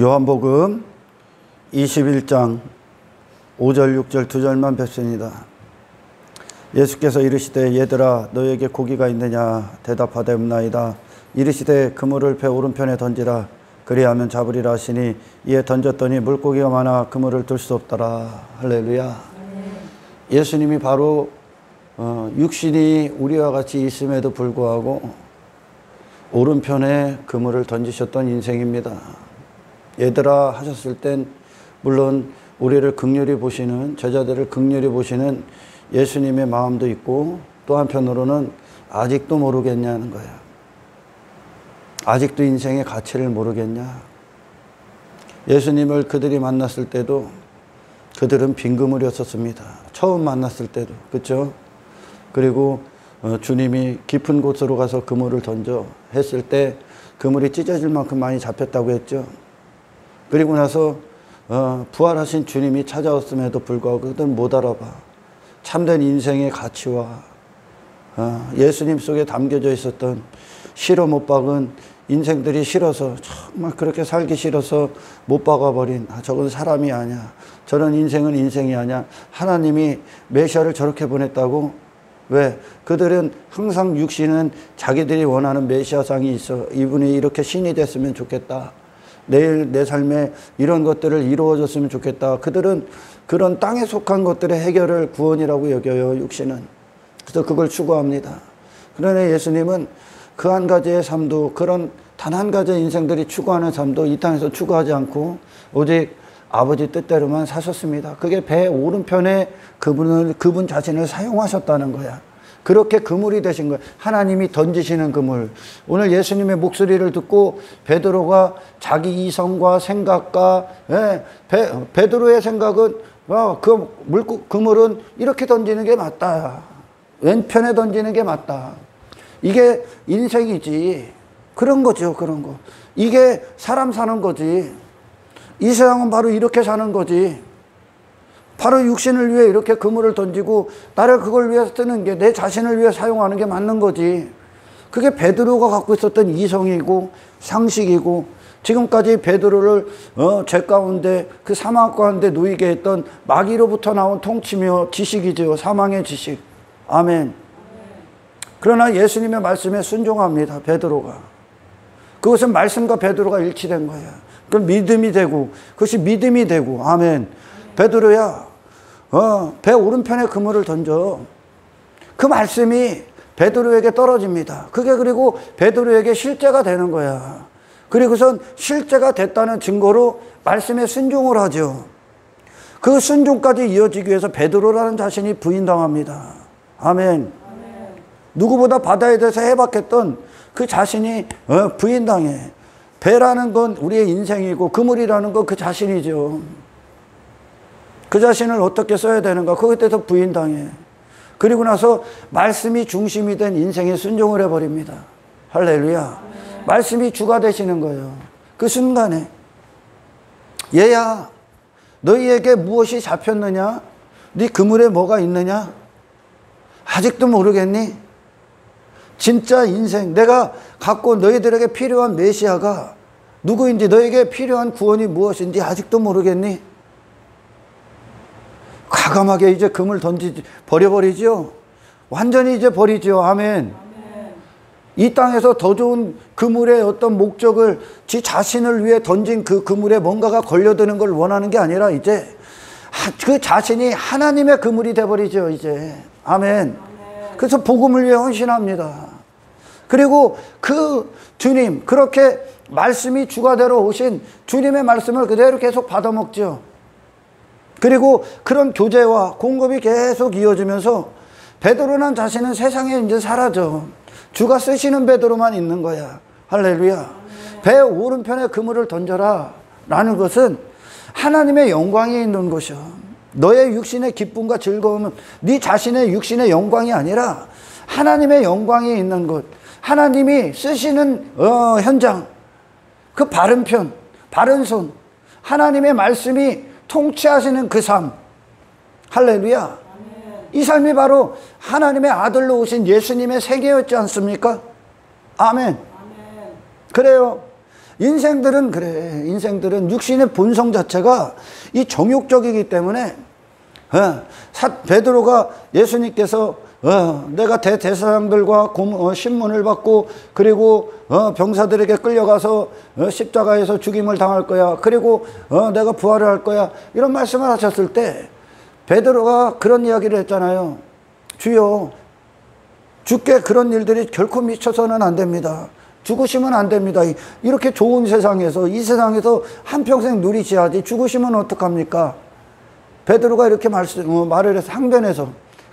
요한복음 21장 5절 6절 2절만 뵙습니다. 예수께서 이르시되 얘들아 너에게 고기가 있느냐 대답하되 없나이다. 이르시되 그물을 배 오른편에 던지라 그리하면 잡으리라 하시니 이에 던졌더니 물고기가 많아 그물을 들 수 없더라. 할렐루야. 예수님이 바로 육신이 우리와 같이 있음에도 불구하고 오른편에 그물을 던지셨던 인생입니다. 얘들아 하셨을 땐 물론 우리를 긍휼히 보시는, 제자들을 긍휼히 보시는 예수님의 마음도 있고, 또 한편으로는 아직도 모르겠냐는 거야. 아직도 인생의 가치를 모르겠냐. 예수님을 그들이 만났을 때도 그들은 빈 그물이었었습니다. 처음 만났을 때도. 그렇죠? 그리고 주님이 깊은 곳으로 가서 그물을 던져 했을 때 그물이 찢어질 만큼 많이 잡혔다고 했죠. 그리고 나서 부활하신 주님이 찾아왔음에도 불구하고 그들은 못 알아봐. 참된 인생의 가치와 예수님 속에 담겨져 있었던 실어 못 박은 인생들이 싫어서, 정말 그렇게 살기 싫어서 못 박아버린, 저건 사람이 아니야, 저런 인생은 인생이 아니야, 하나님이 메시아를 저렇게 보냈다고? 왜? 그들은 항상 육신은 자기들이 원하는 메시아상이 있어. 이분이 이렇게 신이 됐으면 좋겠다, 내일 내 삶에 이런 것들을 이루어졌으면 좋겠다. 그들은 그런 땅에 속한 것들의 해결을 구원이라고 여겨요, 육신은. 그래서 그걸 추구합니다. 그러나 예수님은 그 한 가지의 삶도, 그런 단 한 가지의 인생들이 추구하는 삶도 이 땅에서 추구하지 않고 오직 아버지 뜻대로만 사셨습니다. 그게 배 오른편에 그분 자신을 사용하셨다는 거야. 그렇게 그물이 되신 거예요. 하나님이 던지시는 그물. 오늘 예수님의 목소리를 듣고 베드로가 자기 이성과 생각과, 베드로의 생각은 그물은 이렇게 던지는 게 맞다, 왼편에 던지는 게 맞다, 이게 인생이지, 그런 거죠. 그런 거. 이게 사람 사는 거지. 이 세상은 바로 이렇게 사는 거지. 바로 육신을 위해 이렇게 그물을 던지고 나를 그걸 위해서 쓰는 게, 내 자신을 위해 사용하는 게 맞는 거지. 그게 베드로가 갖고 있었던 이성이고 상식이고, 지금까지 베드로를 죄 가운데, 그 사망 가운데 놓이게 했던 마귀로부터 나온 통치며 지식이죠. 사망의 지식. 아멘. 그러나 예수님의 말씀에 순종합니다, 베드로가. 그것은 말씀과 베드로가 일치된 거야. 그건 믿음이 되고, 그것이 믿음이 되고. 아멘. 베드로야, 배 오른편에 그물을 던져. 그 말씀이 베드로에게 떨어집니다. 그게 그리고 베드로에게 실제가 되는 거야. 그리고선 실제가 됐다는 증거로 말씀에 순종을 하죠. 그 순종까지 이어지기 위해서 베드로라는 자신이 부인당합니다. 아멘. 누구보다 바다에 대해서 해박했던 그 자신이 부인당해. 배라는 건 우리의 인생이고 그물이라는 건 그 자신이죠. 그 자신을 어떻게 써야 되는가, 그것에 대해서 부인당해. 그리고 나서 말씀이 중심이 된 인생에 순종을 해버립니다. 할렐루야. 말씀이 주가 되시는 거예요. 그 순간에 얘야 너희에게 무엇이 잡혔느냐, 네 그물에 뭐가 있느냐, 아직도 모르겠니? 진짜 인생, 내가 갖고 너희들에게 필요한 메시아가 누구인지, 너에게 필요한 구원이 무엇인지 아직도 모르겠니? 과감하게 이제 그물 버려버리죠. 완전히 이제 버리죠. 아멘. 이 땅에서 더 좋은 그물의 어떤 목적을, 지 자신을 위해 던진 그 그물에 뭔가가 걸려드는 걸 원하는 게 아니라 이제 그 자신이 하나님의 그물이 돼버리죠, 이제. 아멘. 그래서 복음을 위해 헌신합니다. 그리고 그 주님, 그렇게 말씀이 주가 되어 오신 주님의 말씀을 그대로 계속 받아먹죠. 그리고 그런 교제와 공급이 계속 이어지면서 베드로는 자신은 세상에 이제 사라져. 주가 쓰시는 베드로만 있는 거야. 할렐루야. 배 오른편에 그물을 던져라 라는 것은 하나님의 영광이 있는 것이야. 너의 육신의 기쁨과 즐거움은 네 자신의 육신의 영광이 아니라 하나님의 영광이 있는 것, 하나님이 쓰시는 현장, 그 바른 편, 바른 손, 하나님의 말씀이 통치하시는 그 삶. 할렐루야. 이 삶이 바로 하나님의 아들로 오신 예수님의 세계였지 않습니까? 아멘. 그래요. 인생들은 그래. 인생들은 육신의 본성 자체가 이 정욕적이기 때문에 베드로가 예수님께서 내가 대제사장들과 신문을 받고 그리고 병사들에게 끌려가서 십자가에서 죽임을 당할 거야. 그리고 내가 부활을 할 거야. 이런 말씀을 하셨을 때 베드로가 그런 이야기를 했잖아요. 주여, 주께 그런 일들이 결코 미쳐서는 안 됩니다. 죽으시면 안 됩니다. 이렇게 좋은 세상에서, 이 세상에서 한평생 누리셔야지 죽으시면 어떡합니까? 베드로가 이렇게 말을 해서 항변해서,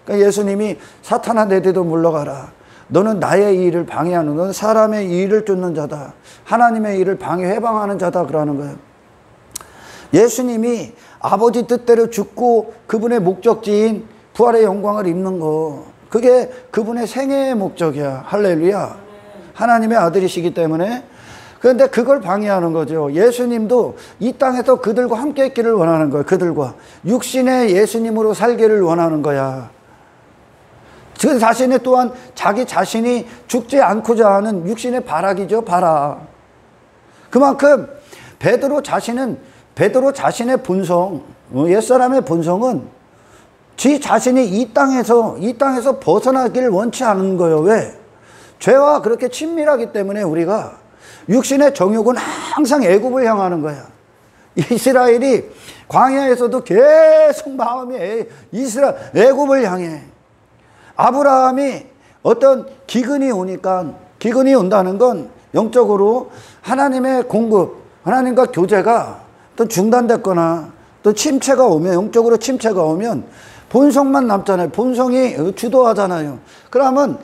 그러니까 예수님이 사탄아 내 뒤로 물러가라. 너는 나의 일을 방해하는, 너는 사람의 일을 쫓는 자다. 하나님의 일을 방해 해방하는 자다. 그러는 거예요. 예수님이 아버지 뜻대로 죽고 그분의 목적지인 부활의 영광을 입는 거, 그게 그분의 생애의 목적이야. 할렐루야. 하나님의 아들이시기 때문에. 그런데 그걸 방해하는 거죠. 예수님도 이 땅에서 그들과 함께 있기를 원하는 거예요. 그들과 육신의 예수님으로 살기를 원하는 거야. 그 자신이 또한 자기 자신이 죽지 않고자 하는 육신의 발악이죠. 발악. 그만큼 베드로 자신의 본성, 옛사람의 본성은 지 자신이 이 땅에서 벗어나기를 원치 않은 거예요. 왜? 죄와 그렇게 친밀하기 때문에 우리가 육신의 정욕은 항상 애굽을 향하는 거야. 이스라엘이 광야에서도 계속 마음이 애굽을 향해. 아브라함이 어떤 기근이 온다는 건 영적으로 하나님의 공급, 하나님과 교제가 또 중단됐거나 또 침체가 오면, 영적으로 침체가 오면 본성만 남잖아요. 본성이 주도하잖아요. 그러면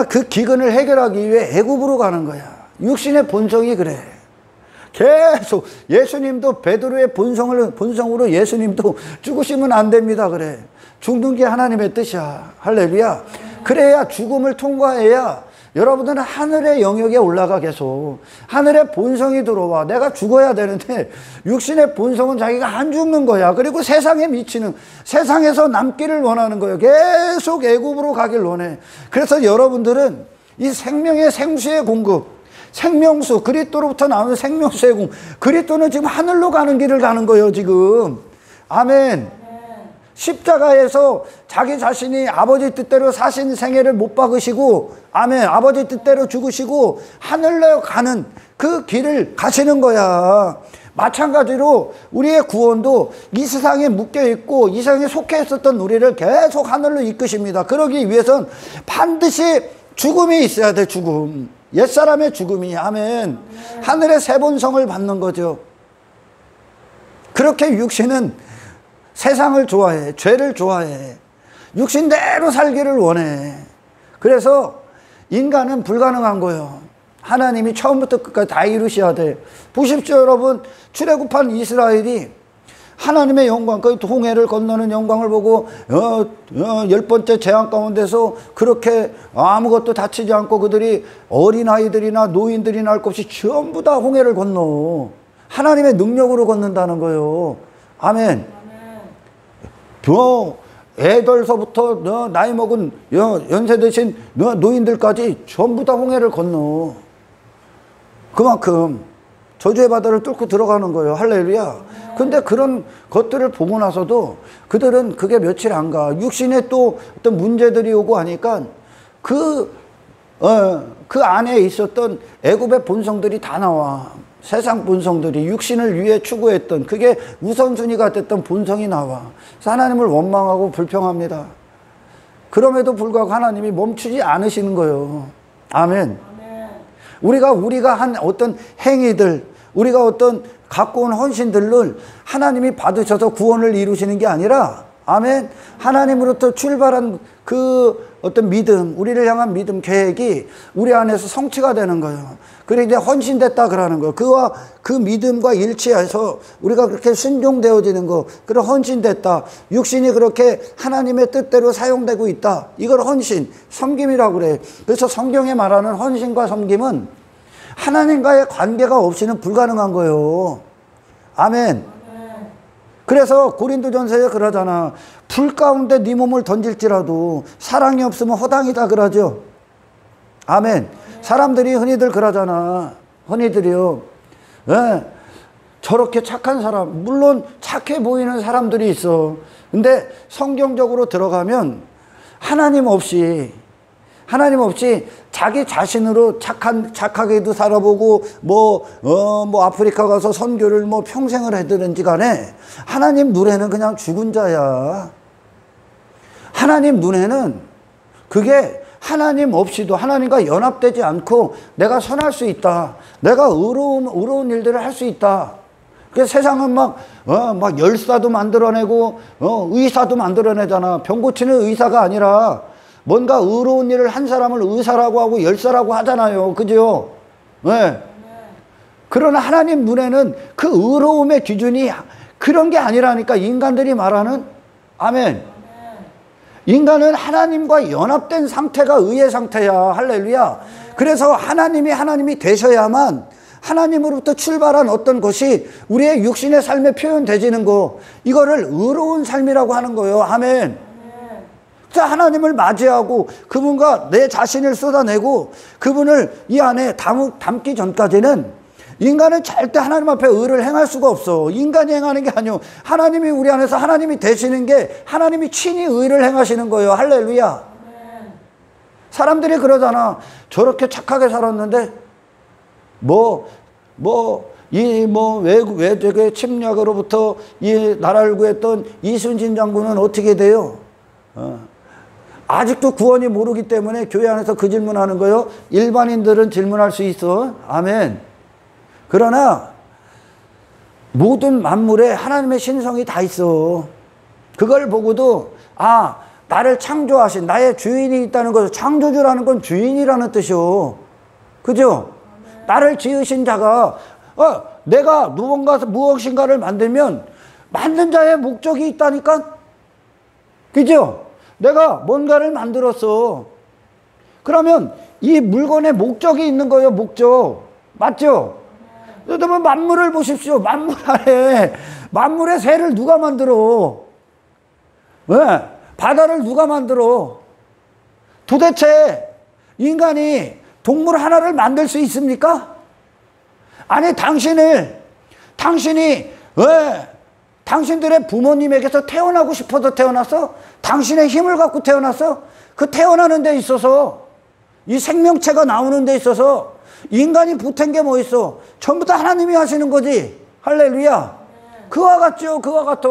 그 기근을 해결하기 위해 애굽으로 가는 거야. 육신의 본성이 그래. 계속 예수님도 베드로의 본성으로 예수님도 죽으시면 안 됩니다. 그래. 죽는 게 하나님의 뜻이야. 할렐루야. 그래야 죽음을 통과해야 여러분들은 하늘의 영역에 올라가. 계속 하늘의 본성이 들어와. 내가 죽어야 되는데 육신의 본성은 자기가 안 죽는 거야. 그리고 세상에 미치는, 세상에서 남기를 원하는 거예요. 계속 애굽으로 가길 원해. 그래서 여러분들은 이 생명의 생수의 공급, 생명수, 그리스도로부터 나오는 생명수의 공급, 그리스도는 지금 하늘로 가는 길을 가는 거예요. 지금. 아멘. 십자가에서 자기 자신이 아버지 뜻대로 사신 생애를 못 박으시고, 아멘, 아버지 뜻대로 죽으시고 하늘로 가는 그 길을 가시는 거야. 마찬가지로 우리의 구원도 이 세상에 묶여있고 이 세상에 속해 있었던 우리를 계속 하늘로 이끄십니다. 그러기 위해선 반드시 죽음이 있어야 돼. 죽음, 옛사람의 죽음이. 아멘. 하늘의 새 본성을 받는 거죠. 그렇게 육신은 세상을 좋아해. 죄를 좋아해. 육신대로 살기를 원해. 그래서 인간은 불가능한 거예요. 하나님이 처음부터 끝까지 다 이루셔야 돼. 보십시오 여러분. 출애굽한 이스라엘이 하나님의 영광, 그 홍해를 건너는 영광을 보고 10번째 재앙 가운데서 그렇게 아무것도 다치지 않고 그들이 어린아이들이나 노인들이나 할 것 없이 전부 다 홍해를 건너. 하나님의 능력으로 건넌다는 거예요. 아멘. 애들서부터 나이 먹은 연세 드신 노인들까지 전부 다 홍해를 건너. 그만큼 저주의 바다를 뚫고 들어가는 거예요. 할렐루야. 근데 그런 것들을 보고 나서도 그들은 그게 며칠 안 가. 육신에 또 어떤 문제들이 오고 하니까 그 안에 있었던 애굽의 본성들이 다 나와. 세상 본성들이 육신을 위해 추구했던, 그게 우선순위가 됐던 본성이 나와. 하나님을 원망하고 불평합니다. 그럼에도 불구하고 하나님이 멈추지 않으시는 거예요. 아멘. 우리가 한 어떤 행위들, 우리가 어떤 갖고 온 헌신들을 하나님이 받으셔서 구원을 이루시는 게 아니라, 아멘, 하나님으로부터 출발한 그 어떤 믿음, 우리를 향한 믿음 계획이 우리 안에서 성취가 되는 거예요. 그래 이제 헌신됐다 그러는 거예요. 그 믿음과 일치해서 우리가 그렇게 순종되어지는 거, 그래 헌신됐다. 육신이 그렇게 하나님의 뜻대로 사용되고 있다. 이걸 헌신, 섬김이라고 그래. 그래서 성경에 말하는 헌신과 섬김은 하나님과의 관계가 없이는 불가능한 거예요. 아멘. 그래서 고린도전서에 그러잖아. 불 가운데 네 몸을 던질지라도 사랑이 없으면 허당이다 그러죠. 아멘. 사람들이 흔히들 그러잖아. 흔히들이요. 예, 저렇게 착한 사람, 물론 착해 보이는 사람들이 있어. 근데 성경적으로 들어가면 하나님 없이 자기 자신으로 착하게도 살아보고, 뭐 아프리카 가서 선교를 뭐 평생을 해드는지 간에 하나님 눈에는 그냥 죽은 자야. 하나님 눈에는 그게 하나님 없이도 하나님과 연합되지 않고 내가 선할 수 있다. 내가 의로운 일들을 할 수 있다. 그 세상은 막 열사도 만들어내고, 의사도 만들어내잖아. 병 고치는 의사가 아니라 뭔가 의로운 일을 한 사람을 의사라고 하고 열사라고 하잖아요. 그죠? 네. 그러나 하나님 눈에는 그 의로움의 기준이 그런 게 아니라니까, 인간들이 말하는. 아멘. 인간은 하나님과 연합된 상태가 의의 상태야. 할렐루야. 그래서 하나님이 되셔야만 하나님으로부터 출발한 어떤 것이 우리의 육신의 삶에 표현되지는 거, 이거를 의로운 삶이라고 하는 거예요. 아멘. 하나님을 맞이하고 그분과 내 자신을 쏟아내고 그분을 이 안에 담기 전까지는 인간은 절대 하나님 앞에 의를 행할 수가 없어. 인간이 행하는 게 아니오. 하나님이 우리 안에서 하나님이 되시는 게 하나님이 친히 의를 행하시는 거예요. 할렐루야. 사람들이 그러잖아. 저렇게 착하게 살았는데 외적의 침략으로부터 이 나라를 구했던 이순신 장군은 어떻게 돼요? 아직도 구원이 모르기 때문에 교회 안에서 그 질문하는 거예요. 일반인들은 질문할 수 있어. 아멘. 그러나 모든 만물에 하나님의 신성이 다 있어. 그걸 보고도 나를 창조하신 나의 주인이 있다는 것을, 창조주라는 건 주인이라는 뜻이요. 그죠? 나를 지으신 자가 내가 무엇인가를 만들면 만든 자의 목적이 있다니까. 그죠? 내가 뭔가를 만들었어. 그러면 이 물건에 목적이 있는 거예요. 목적. 맞죠? 여러분 만물을 보십시오. 만물의 새를 누가 만들어? 왜? 바다를 누가 만들어? 도대체 인간이 동물 하나를 만들 수 있습니까? 아니, 당신이 왜 당신들의 부모님에게서 태어나고 싶어서 태어났어? 당신의 힘을 갖고 태어났어? 그 태어나는 데 있어서, 이 생명체가 나오는 데 있어서 인간이 보탠 게 뭐 있어? 전부 다 하나님이 하시는 거지. 할렐루야. 그와 같죠. 그와 같아.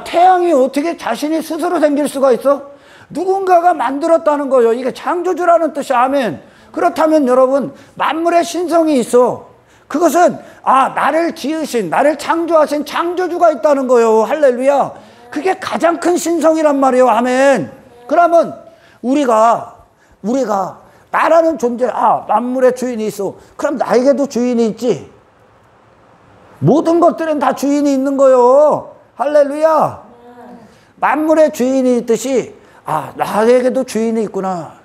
태양이 어떻게 자신이 스스로 생길 수가 있어? 누군가가 만들었다는 거예요. 이게 창조주라는 뜻이. 아멘. 그렇다면 여러분, 만물의 신성이 있어. 그것은 나를 지으신, 나를 창조하신 창조주가 있다는 거예요. 할렐루야. 그게 가장 큰 신성이란 말이에요. 아멘. 그러면 우리가 나라는 존재, 만물의 주인이 있어. 그럼 나에게도 주인이 있지. 모든 것들은 다 주인이 있는 거예요. 할렐루야. 만물의 주인이 있듯이 나에게도 주인이 있구나.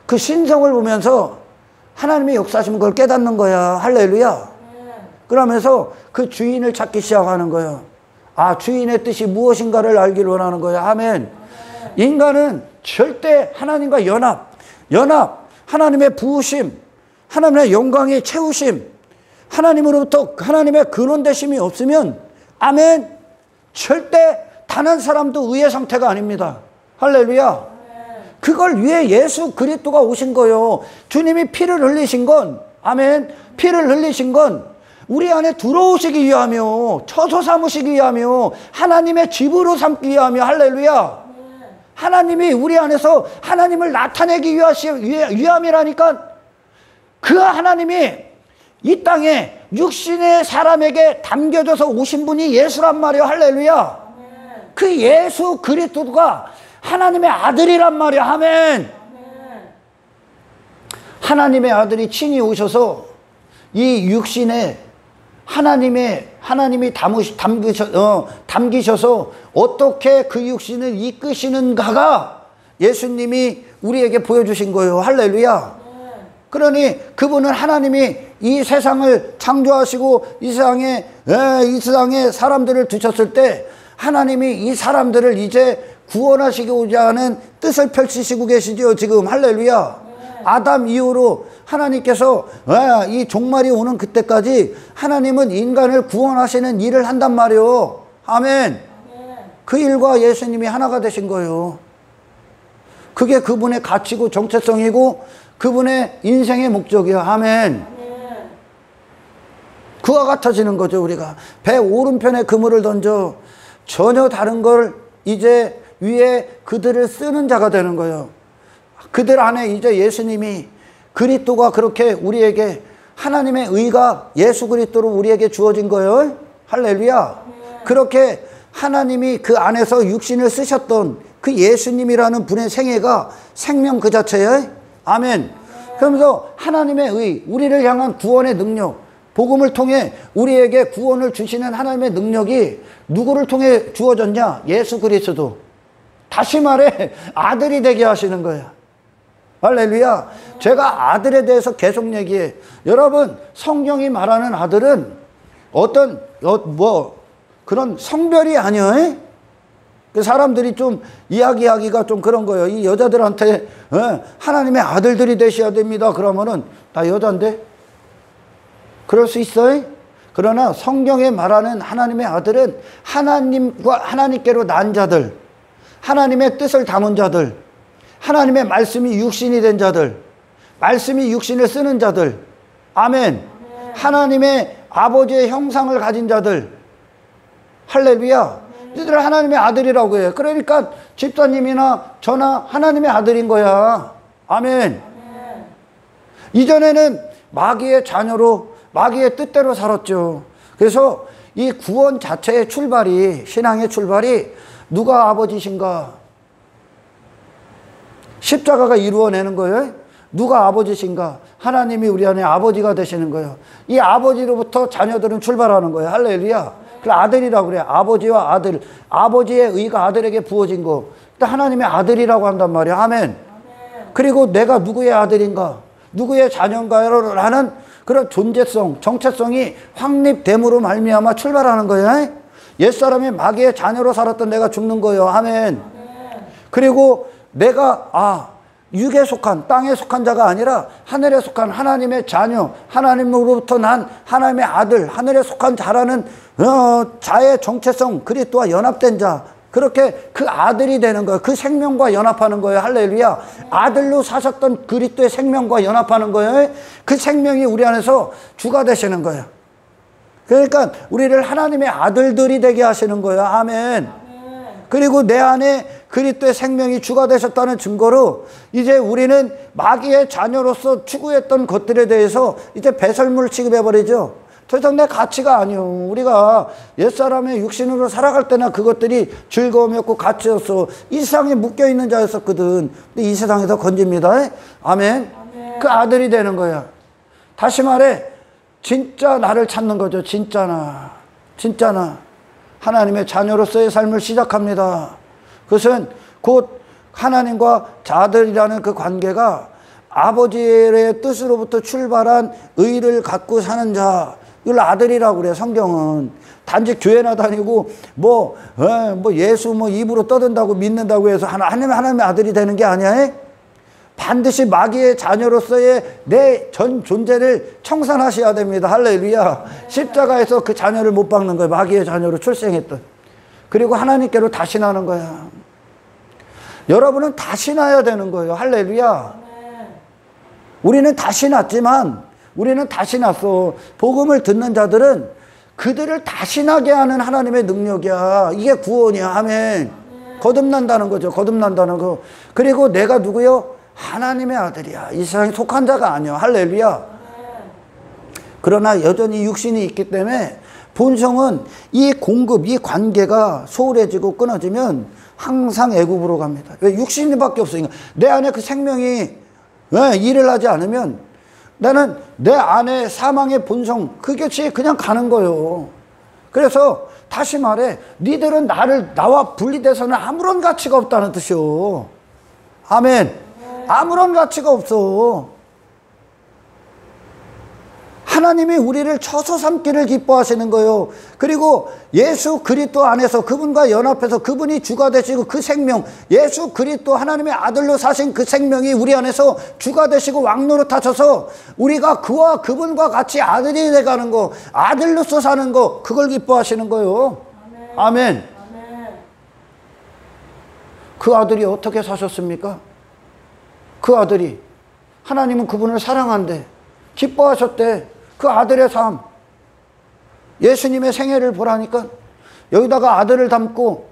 그 신성을 보면서 하나님의 역사하시는 걸 깨닫는 거야. 할렐루야. 그러면서 그 주인을 찾기 시작하는 거예요. 주인의 뜻이 무엇인가를 알기를 원하는 거예요. 아멘. 인간은 절대 하나님과 연합, 하나님의 부으심, 하나님의 영광의 채우심, 하나님으로부터 하나님의 근원되심이 없으면, 아멘, 절대 단 한 사람도 의의 상태가 아닙니다. 할렐루야. 그걸 위해 예수 그리스도가 오신 거예요. 주님이 피를 흘리신 건, 아멘, 피를 흘리신 건 우리 안에 들어오시기 위하며, 처소 삼으시기 위하며, 하나님의 집으로 삼기 위하며. 할렐루야. 하나님이 우리 안에서 하나님을 나타내기 위함이라니까. 그 하나님이 이 땅에 육신의 사람에게 담겨져서 오신 분이 예수란 말이에요. 할렐루야. 그 예수 그리스도가 하나님의 아들이란 말이야. 아멘. 하나님의 아들이 친히 오셔서 이 육신에 하나님이 담기셔서 어떻게 그 육신을 이끄시는가가 예수님이 우리에게 보여주신 거예요. 할렐루야. 그러니 그분은 하나님이 이 세상을 창조하시고 이 세상에 사람들을 두셨을 때 하나님이 이 사람들을 이제 구원하시고자 하는 뜻을 펼치시고 계시죠. 지금. 할렐루야. 아담 이후로 하나님께서 이 종말이 오는 그때까지 하나님은 인간을 구원하시는 일을 한단 말이요. 아멘. 그 일과 예수님이 하나가 되신 거예요. 그게 그분의 가치고 정체성이고 그분의 인생의 목적이요. 아멘. 그와 같아지는 거죠. 우리가 배 오른편에 그물을 던져 전혀 다른 걸 이제 위에 그들을 쓰는 자가 되는 거예요. 그들 안에 이제 예수님이 그리스도가 그렇게 우리에게 하나님의 의가 예수 그리스도로 우리에게 주어진 거예요. 할렐루야. 그렇게 하나님이 그 안에서 육신을 쓰셨던 그 예수님이라는 분의 생애가 생명 그 자체예요. 아멘. 그러면서 하나님의 의, 우리를 향한 구원의 능력, 복음을 통해 우리에게 구원을 주시는 하나님의 능력이 누구를 통해 주어졌냐? 예수 그리스도. 다시 말해 아들이 되게 하시는 거야. 할렐루야. 제가 아들에 대해서 계속 얘기해. 여러분, 성경이 말하는 아들은 어떤 그런 성별이 아니에요. 그 사람들이 좀 이야기하기가 좀 그런 거예요. 이 여자들한테 하나님의 아들들이 되셔야 됩니다. 그러면은 나 여잔데? 그럴 수 있어요? 그러나 성경에 말하는 하나님의 아들은 하나님께로 난 자들, 하나님의 뜻을 담은 자들, 하나님의 말씀이 육신이 된 자들, 말씀이 육신을 쓰는 자들, 아멘. 하나님의 아버지의 형상을 가진 자들, 할렐루야. 이들을 하나님의 아들이라고 해요. 그러니까 집사님이나 저나 하나님의 아들인 거야. 아멘. 이전에는 마귀의 자녀로 마귀의 뜻대로 살았죠. 그래서 이 구원 자체의 출발이, 신앙의 출발이 누가 아버지신가? 십자가가 이루어내는 거예요. 누가 아버지신가? 하나님이 우리 안에 아버지가 되시는 거예요. 이 아버지로부터 자녀들은 출발하는 거예요. 할렐루야. 그 아들이라고 그래요. 아버지와 아들. 아버지의 의가 아들에게 부어진 거. 하나님의 아들이라고 한단 말이에요. 아멘. 그리고 내가 누구의 아들인가? 누구의 자녀인가를 하는 그런 존재성, 정체성이 확립됨으로 말미암아 출발하는 거예요. 옛사람이 마귀의 자녀로 살았던 내가 죽는 거예요. 아멘. 그리고 내가 육에 속한, 땅에 속한 자가 아니라 하늘에 속한 하나님의 자녀, 하나님으로부터 난 하나님의 아들, 하늘에 속한 자라는 자의 정체성, 그리스도와 연합된 자, 그렇게 그 아들이 되는 거예요. 그 생명과 연합하는 거예요. 할렐루야. 아들로 사셨던 그리스도의 생명과 연합하는 거예요. 그 생명이 우리 안에서 주가 되시는 거예요. 그러니까 우리를 하나님의 아들들이 되게 하시는 거예요. 아멘. 그리고 내 안에 그리스도의 생명이 주가 되셨다는 증거로 이제 우리는 마귀의 자녀로서 추구했던 것들에 대해서 이제 배설물 취급해버리죠. 더 이상 내 가치가 아니요. 우리가 옛사람의 육신으로 살아갈 때나 그것들이 즐거움이었고 가치였어. 이 세상에 묶여있는 자였었거든. 근데 이 세상에서 건집니다. 아멘. 그 아들이 되는 거야. 다시 말해 진짜 나를 찾는 거죠. 진짜 나 하나님의 자녀로서의 삶을 시작합니다. 그것은 곧 하나님과 자들이라는 그 관계가 아버지의 뜻으로부터 출발한 의를 갖고 사는 자, 이걸 아들이라고 그래요. 성경은 단지 교회나 다니고 예수 입으로 떠든다고 믿는다고 해서 하나님의 아들이 되는 게 아니야. 반드시 마귀의 자녀로서의 내 전 존재를 청산하셔야 됩니다. 할렐루야. 십자가에서 그 자녀를 못 박는 거예요. 마귀의 자녀로 출생했던. 그리고 하나님께로 다시 나는 거야. 여러분은 다시 나야 되는 거예요. 할렐루야. 우리는 다시 났지만 우리는 다시 났어. 복음을 듣는 자들은 그들을 다시 나게 하는 하나님의 능력이야. 이게 구원이야. 아멘. 거듭난다는 거죠. 거듭난다는 거. 그리고 내가 누구요? 하나님의 아들이야. 이 세상에 속한 자가 아니야. 할렐루야. 그러나 여전히 육신이 있기 때문에 본성은 이 공급, 이 관계가 소홀해지고 끊어지면 항상 애굽으로 갑니다. 왜? 육신밖에 없으니까. 내 안에 그 생명이 일을 하지 않으면 나는 내 안에 사망의 본성, 그것이 그냥 가는 거예요. 그래서 다시 말해, 니들은 나와 분리돼서는 아무런 가치가 없다는 뜻이요. 아멘. 아무런 가치가 없어. 하나님이 우리를 처소 삼기를 기뻐하시는 거예요. 그리고 예수 그리스도 안에서 그분과 연합해서 그분이 주가 되시고 그 생명, 예수 그리스도 하나님의 아들로 사신 그 생명이 우리 안에서 주가 되시고 왕노릇 하셔서 우리가 그와 그분과 같이 아들이 돼가는 거, 아들로서 사는 거, 그걸 기뻐하시는 거예요. 아멘. 그 아들이 어떻게 사셨습니까? 그 아들이 하나님은 그분을 사랑한대, 기뻐하셨대. 그 아들의 삶, 예수님의 생애를 보라니까 여기다가 아들을 담고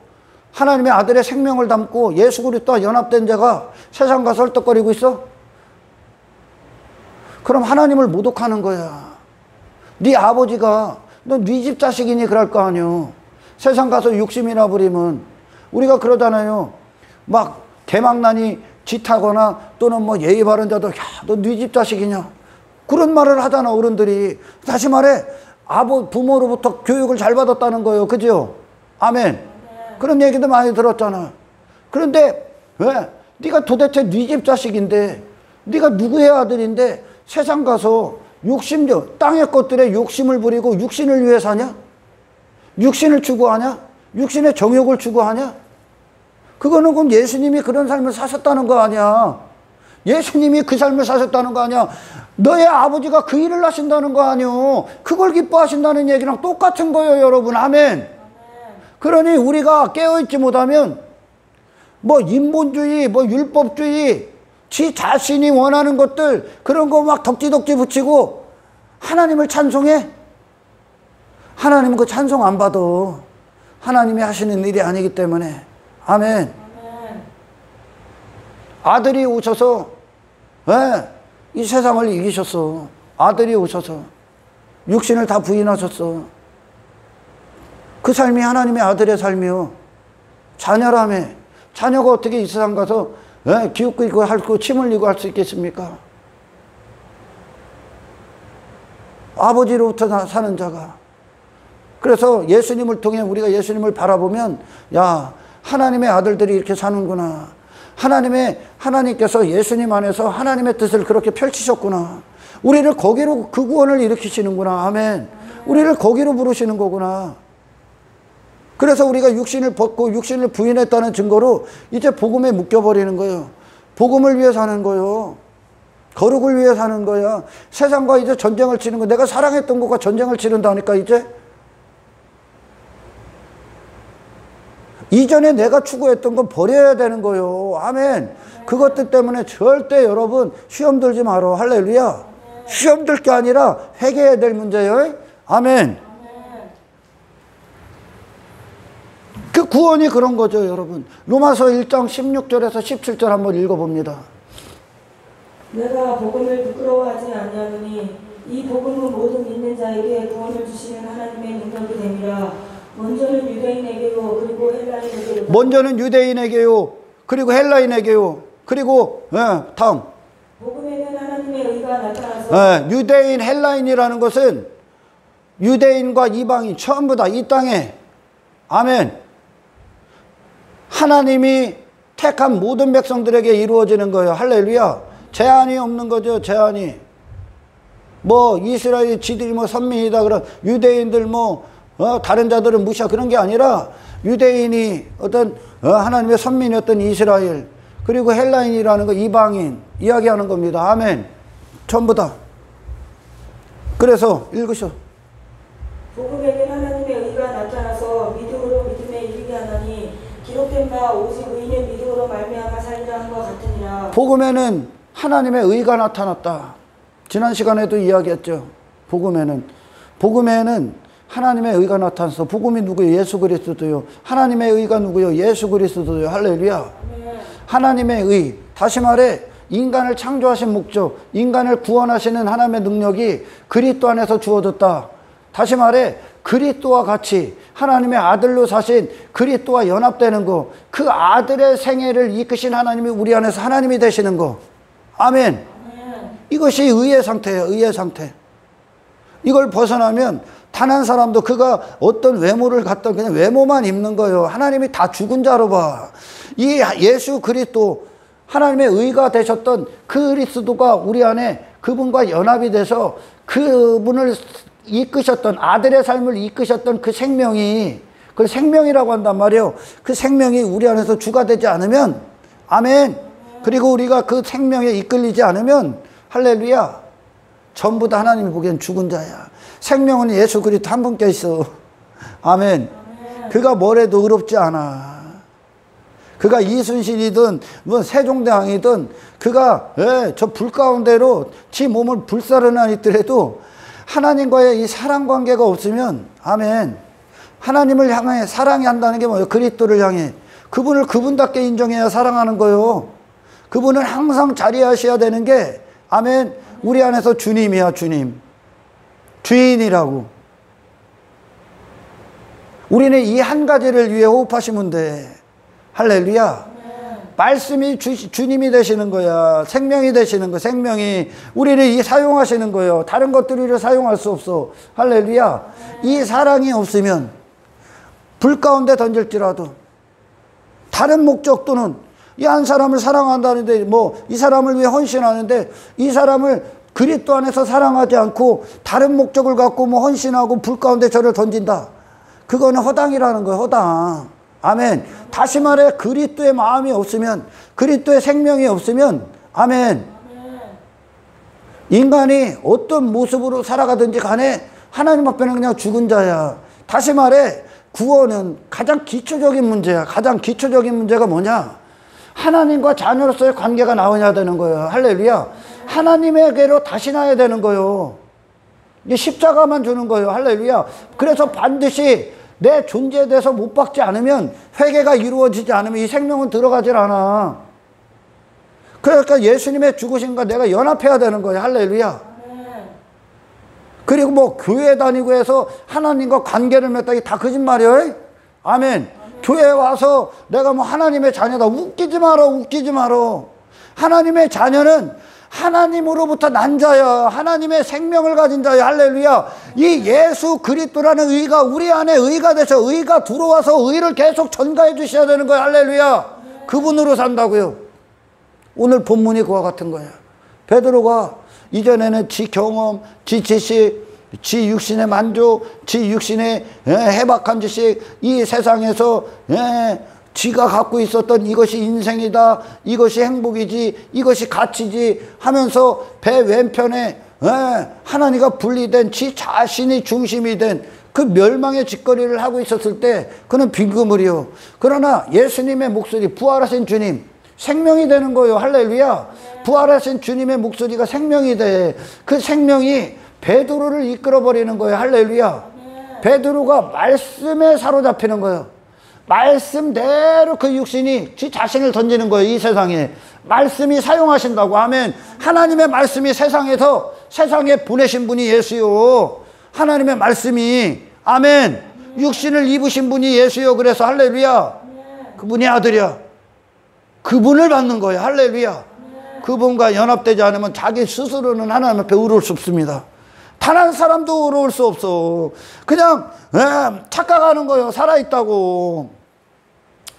하나님의 아들의 생명을 담고 예수 그리스도와 연합된 자가 세상 가서 헐떡거리고 있어? 그럼 하나님을 모독하는 거야. 네 아버지가 너 네 집 자식이니 그럴 거 아니요. 세상 가서 욕심이나 부리면 우리가 그러잖아요. 막 개망나니 짓하거나 또는 뭐 예의 바른 자도, 야, 너 네 집 자식이냐? 그런 말을 하잖아, 어른들이. 다시 말해, 부모로부터 교육을 잘 받았다는 거예요. 그죠? 아멘. 그런 얘기도 많이 들었잖아. 그런데 왜? 네가 도대체 네 집 자식인데, 네가 누구의 아들인데 세상 가서 땅의 것들에 욕심을 부리고 육신을 위해 사냐? 육신을 추구하냐? 육신의 정욕을 추구하냐? 그거는 그럼 예수님이 그런 삶을 사셨다는 거 아니야. 예수님이 그 삶을 사셨다는 거 아니야. 너의 아버지가 그 일을 하신다는 거 아니요. 그걸 기뻐하신다는 얘기랑 똑같은 거예요, 여러분. 아멘. 그러니 우리가 깨어있지 못하면 뭐 인본주의, 뭐 율법주의, 지 자신이 원하는 것들 그런 거 막 덕지덕지 붙이고 하나님을 찬송해? 하나님은 그 찬송 안 받아. 하나님이 하시는 일이 아니기 때문에. 아멘. 아들이 오셔서 이 세상을 이기셨어. 아들이 오셔서 육신을 다 부인하셨어. 그 삶이 하나님의 아들의 삶이요. 자녀라며. 자녀가 어떻게 이 세상 가서 기웃고 있고 핥고 침 흘리고 할 수 있겠습니까? 아버지로부터 사는 자가. 그래서 예수님을 통해 우리가 예수님을 바라보면, 야, 하나님의 아들들이 이렇게 사는구나. 하나님께서 예수님 안에서 하나님의 뜻을 그렇게 펼치셨구나. 우리를 거기로 그 구원을 일으키시는구나. 아멘. 우리를 거기로 부르시는 거구나. 그래서 우리가 육신을 벗고 육신을 부인했다는 증거로 이제 복음에 묶여버리는 거예요. 복음을 위해 사는 거예요. 거룩을 위해 사는 거야. 세상과 이제 전쟁을 치는 거. 내가 사랑했던 것과 전쟁을 치른다니까 이제. 이전에 내가 추구했던 건 버려야 되는 거예요. 아멘. 그것들 때문에 절대 여러분 시험 들지 마라. 할렐루야. 시험 들 게 아니라 회개해야 될 문제예요. 아멘. 그 구원이 그런 거죠, 여러분. 로마서 1장 16절에서 17절 한번 읽어봅니다. 내가 복음을 부끄러워하지 아니하노니 이 복음은 모든 믿는 자에게 구원을 주시는 하나님의 능력이 됨이라. 먼저는 유대인에게요, 그리고 헬라인에게요. 먼저는 유대인에게요, 그리고 헬라인에게요, 그리고 다음. 복음에는 하나님의 의가 나타나서. 유대인, 헬라인이라는 것은 유대인과 이방인 전부 다 이 땅에, 아멘, 하나님이 택한 모든 백성들에게 이루어지는 거예요. 할렐루야. 제한이 없는 거죠. 제한이. 뭐 이스라엘 지들이 뭐 선민이다 그런 유대인들 뭐 다른 자들은 무시하 그런 게 아니라 유대인이 어떤 하나님의 선민이었던 이스라엘, 그리고 헬라인이라는 거 이방인 이야기하는 겁니다. 아멘. 전부 다. 그래서 읽으셔. 복음에는 하나님의 의가 나타나서 믿음으로 믿음에 이르게 하나니 기록된 바 오직 의인은 믿음으로 말미암아 살리라 한 것 같으니라. 복음에는 하나님의 의가 나타났다. 지난 시간에도 이야기했죠. 복음에는 하나님의 의가 나타나서, 복음이 누구예요? 예수 그리스도요. 하나님의 의가 누구예요? 예수 그리스도요. 할렐루야. 하나님의 의, 다시 말해 인간을 창조하신 목적, 인간을 구원하시는 하나님의 능력이 그리스도 안에서 주어졌다. 다시 말해 그리스도와 같이 하나님의 아들로 사신 그리스도와 연합되는 거, 그 아들의 생애를 이끄신 하나님이 우리 안에서 하나님이 되시는 거. 아멘. 이것이 의의 상태예요. 의의 상태. 이걸 벗어나면 단 한 사람도 그가 어떤 외모를 갖다 그냥 외모만 입는 거예요. 하나님이 다 죽은 자로 봐. 이 예수 그리스도, 하나님의 의가 되셨던 그리스도가 우리 안에 그분과 연합이 돼서 그분을 이끄셨던, 아들의 삶을 이끄셨던 그 생명이, 그걸 생명이라고 한단 말이에요. 그 생명이 우리 안에서 주가 되지 않으면, 아멘. 그리고 우리가 그 생명에 이끌리지 않으면, 할렐루야, 전부 다 하나님이 보기엔 죽은 자야. 생명은 예수 그리스도 한 분께 있어. 아멘. 그가 뭐래도 의롭지 않아. 그가 이순신이든 뭐 세종대왕이든 그가 저 불 가운데로 지 몸을 불사르나 있더라도 하나님과의 이 사랑 관계가 없으면, 아멘, 하나님을 향해 사랑이 한다는 게 뭐예요? 그리스도를 향해 그분을 그분답게 인정해야 사랑하는 거예요. 그분은 항상 자리하셔야 되는 게, 아멘, 우리 안에서 주님이야. 주님, 주인이라고. 우리는 이 한 가지를 위해 호흡하시면 돼. 할렐루야. 말씀이 주님이 되시는 거야. 생명이 되시는 거. 생명이 우리를 사용하시는 거예요. 다른 것들을 사용할 수 없어. 할렐루야. 이 사랑이 없으면 불 가운데 던질지라도 다른 목적 또는 이 한 사람을 사랑한다는데 뭐 이 사람을 위해 헌신하는데 이 사람을 그리스도 안에서 사랑하지 않고 다른 목적을 갖고 뭐 헌신하고 불 가운데 저를 던진다. 그거는 허당이라는 거예요. 허당. 아멘. 다시 말해 그리스도의 마음이 없으면, 그리스도의 생명이 없으면, 아멘, 인간이 어떤 모습으로 살아가든지 간에 하나님 앞에는 그냥 죽은 자야. 다시 말해 구원은 가장 기초적인 문제야. 가장 기초적인 문제가 뭐냐? 하나님과 자녀로서의 관계가 나오냐 되는 거예요. 할렐루야. 하나님에게로 다시 나야 되는 거예요. 이게 십자가만 주는 거예요. 할렐루야. 그래서 반드시 내 존재에 대해서 못 박지 않으면, 회개가 이루어지지 않으면 이 생명은 들어가질 않아. 그러니까 예수님의 죽으심과 내가 연합해야 되는 거예요. 할렐루야. 그리고 뭐 교회 다니고 해서 하나님과 관계를 맺다, 이게 다 거짓말이에요. 아멘. 교회에 와서 내가 뭐 하나님의 자녀다. 웃기지 마라. 웃기지 마라. 하나님의 자녀는 하나님으로부터 난 자야. 하나님의 생명을 가진 자야. 할렐루야. 이 예수 그리스도라는 의가 우리 안에 의가 되셔. 의가 들어와서 의를 계속 전가해 주셔야 되는 거야. 할렐루야. 그분으로 산다고요. 오늘 본문이 그와 같은 거야. 베드로가 이전에는 지 경험, 지 지식, 지 육신의 만족, 지 육신의 해박한 지식, 이 세상에서 지가 갖고 있었던 이것이 인생이다, 이것이 행복이지, 이것이 가치지 하면서 배 왼편에 하나님과 분리된 지 자신이 중심이 된 그 멸망의 짓거리를 하고 있었을 때 그는 빈그물이요. 그러나 예수님의 목소리, 부활하신 주님, 생명이 되는 거예요. 할렐루야. 부활하신 주님의 목소리가 생명이 돼. 그 생명이 베드로를 이끌어버리는 거예요. 할렐루야. 베드로가 말씀에 사로잡히는 거예요. 말씀대로 그 육신이 지 자신을 던지는 거예요. 이 세상에 말씀이 사용하신다고. 아멘. 하나님의 말씀이 세상에서 세상에 보내신 분이 예수요. 하나님의 말씀이, 아멘, 육신을 입으신 분이 예수요. 그래서 할렐루야. 그분이 아들이야. 그분을 받는 거예요. 할렐루야. 그분과 연합되지 않으면 자기 스스로는 하나님 앞에 의로울 수 없습니다. 단 한 사람도 의로울 수 없어. 그냥 착각하는 거예요. 살아있다고.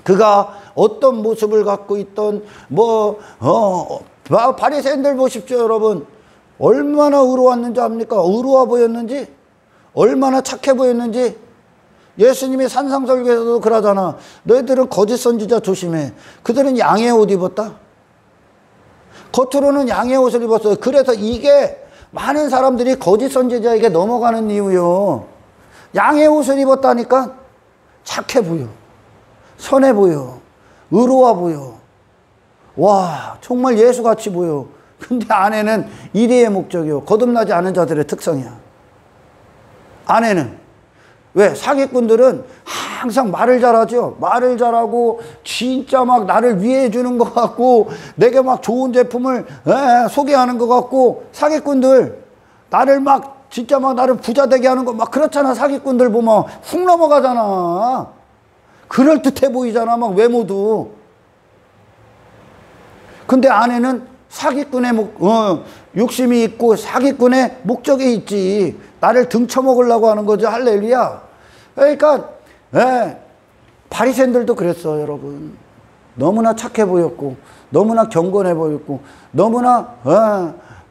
그가 어떤 모습을 갖고 있던 바리새인들 보십시오. 여러분, 얼마나 의로웠는지 압니까? 의로워 보였는지, 얼마나 착해 보였는지. 예수님이 산상설교에서도 그러잖아. 너희들은 거짓 선지자 조심해. 그들은 양의 옷 입었다. 겉으로는 양의 옷을 입었어요. 그래서 이게 많은 사람들이 거짓 선지자에게 넘어가는 이유요. 양의 옷을 입었다니까 착해 보여, 선해 보여, 의로워 보여. 와, 정말 예수같이 보여. 근데 안에는 이리의 목적이요. 거듭나지 않은 자들의 특성이야. 안에는. 왜? 사기꾼들은 항상 말을 잘하죠. 말을 잘하고 진짜 막 나를 위해 주는 것 같고 내게 막 좋은 제품을 소개하는 것 같고, 사기꾼들 나를 막 진짜 막 나를 부자 되게 하는 거 막 그렇잖아. 사기꾼들 보면 훅 넘어가잖아. 그럴듯해 보이잖아. 막 외모도. 근데 안에는 사기꾼의 욕심이 있고 사기꾼의 목적이 있지. 나를 등쳐먹으려고 하는 거죠. 할렐루야. 그러니까 바리새인들도 그랬어요. 여러분, 너무나 착해 보였고 너무나 경건해 보였고 너무나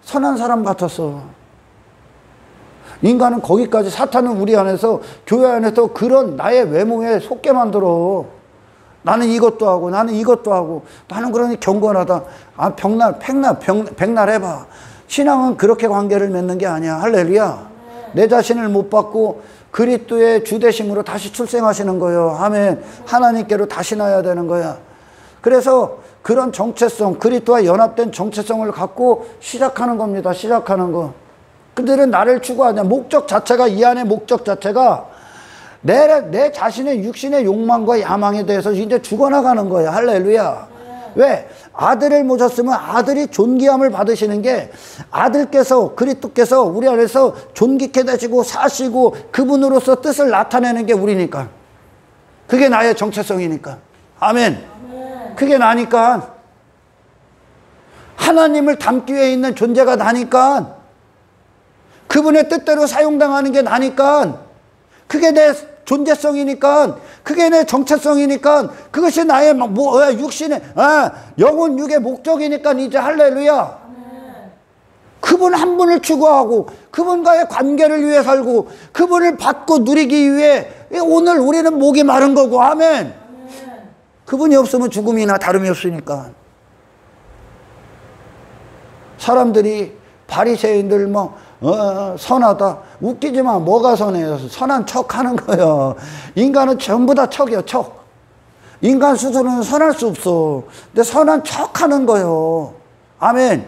선한 사람 같았어. 인간은 거기까지, 사탄은 우리 안에서, 교회 안에서 그런 나의 외모에 속게 만들어. 나는 이것도 하고 나는 이것도 하고 나는 그러니 경건하다. 아, 백날 해봐. 신앙은 그렇게 관계를 맺는 게 아니야. 할렐루야. 내 자신을 못 받고 그리스도의 주되심으로 다시 출생하시는 거예요. 아멘. 하나님께로 다시 나야 되는 거야. 그래서 그런 정체성, 그리스도와 연합된 정체성을 갖고 시작하는 겁니다. 시작하는 거. 그들은 나를 추구하냐. 목적 자체가, 이 안에 목적 자체가 내 자신의 육신의 욕망과 야망에 대해서 이제 죽어나가는 거예요. 할렐루야. 왜? 아들을 모셨으면 아들이 존귀함을 받으시는 게, 아들께서, 그리스도께서 우리 안에서 존귀케 되시고 사시고 그분으로서 뜻을 나타내는 게 우리니까. 그게 나의 정체성이니까. 아멘. 그게 나니까. 하나님을 담기 위해 있는 존재가 나니까. 그분의 뜻대로 사용당하는 게 나니까. 그게 내 존재성이니까, 그게 내 정체성이니까, 그것이 나의 육신의, 영혼 육의 목적이니까. 이제 할렐루야. 그분 한 분을 추구하고 그분과의 관계를 위해 살고 그분을 받고 누리기 위해 오늘 우리는 목이 마른 거고. 아멘. 그분이 없으면 죽음이나 다름이 없으니까. 사람들이 바리새인들 선하다. 웃기지만 뭐가 선해요? 선한 척 하는 거예요. 인간은 전부 다 척이요, 척. 인간 스스로는 선할 수 없어. 근데 선한 척 하는 거예요. 아멘.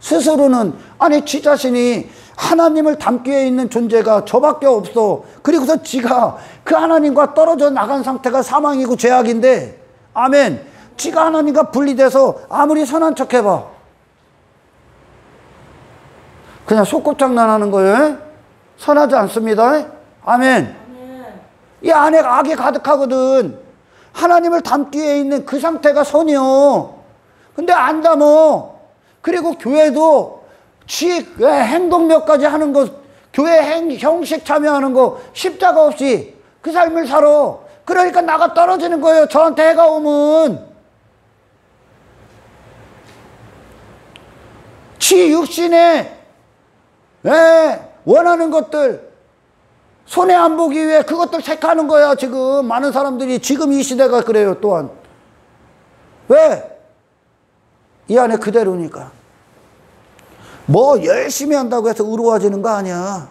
스스로는, 아니, 지 자신이 하나님을 담기 위해 있는 존재가 저밖에 없어. 그리고서 지가 그 하나님과 떨어져 나간 상태가 사망이고 죄악인데, 아멘. 지가 하나님과 분리돼서 아무리 선한 척 해봐. 그냥 속꿉장난하는 거예요. 선하지 않습니다. 아멘. 이 안에 악이 가득하거든. 하나님을 담기 위해 있는 그 상태가 선이요. 근데 안 담어. 그리고 교회도 행동 몇 가지 하는 거, 교회 형식 참여하는 거 십자가 없이 그 삶을 살아. 그러니까 나가 떨어지는 거예요. 저한테 해가 오면. 지 육신에 원하는 것들, 손해 안 보기 위해 그것들 택하는 거야. 지금 많은 사람들이, 지금 이 시대가 그래요. 또한 왜? 이 안에 그대로니까. 뭐 열심히 한다고 해서 의로워지는 거 아니야.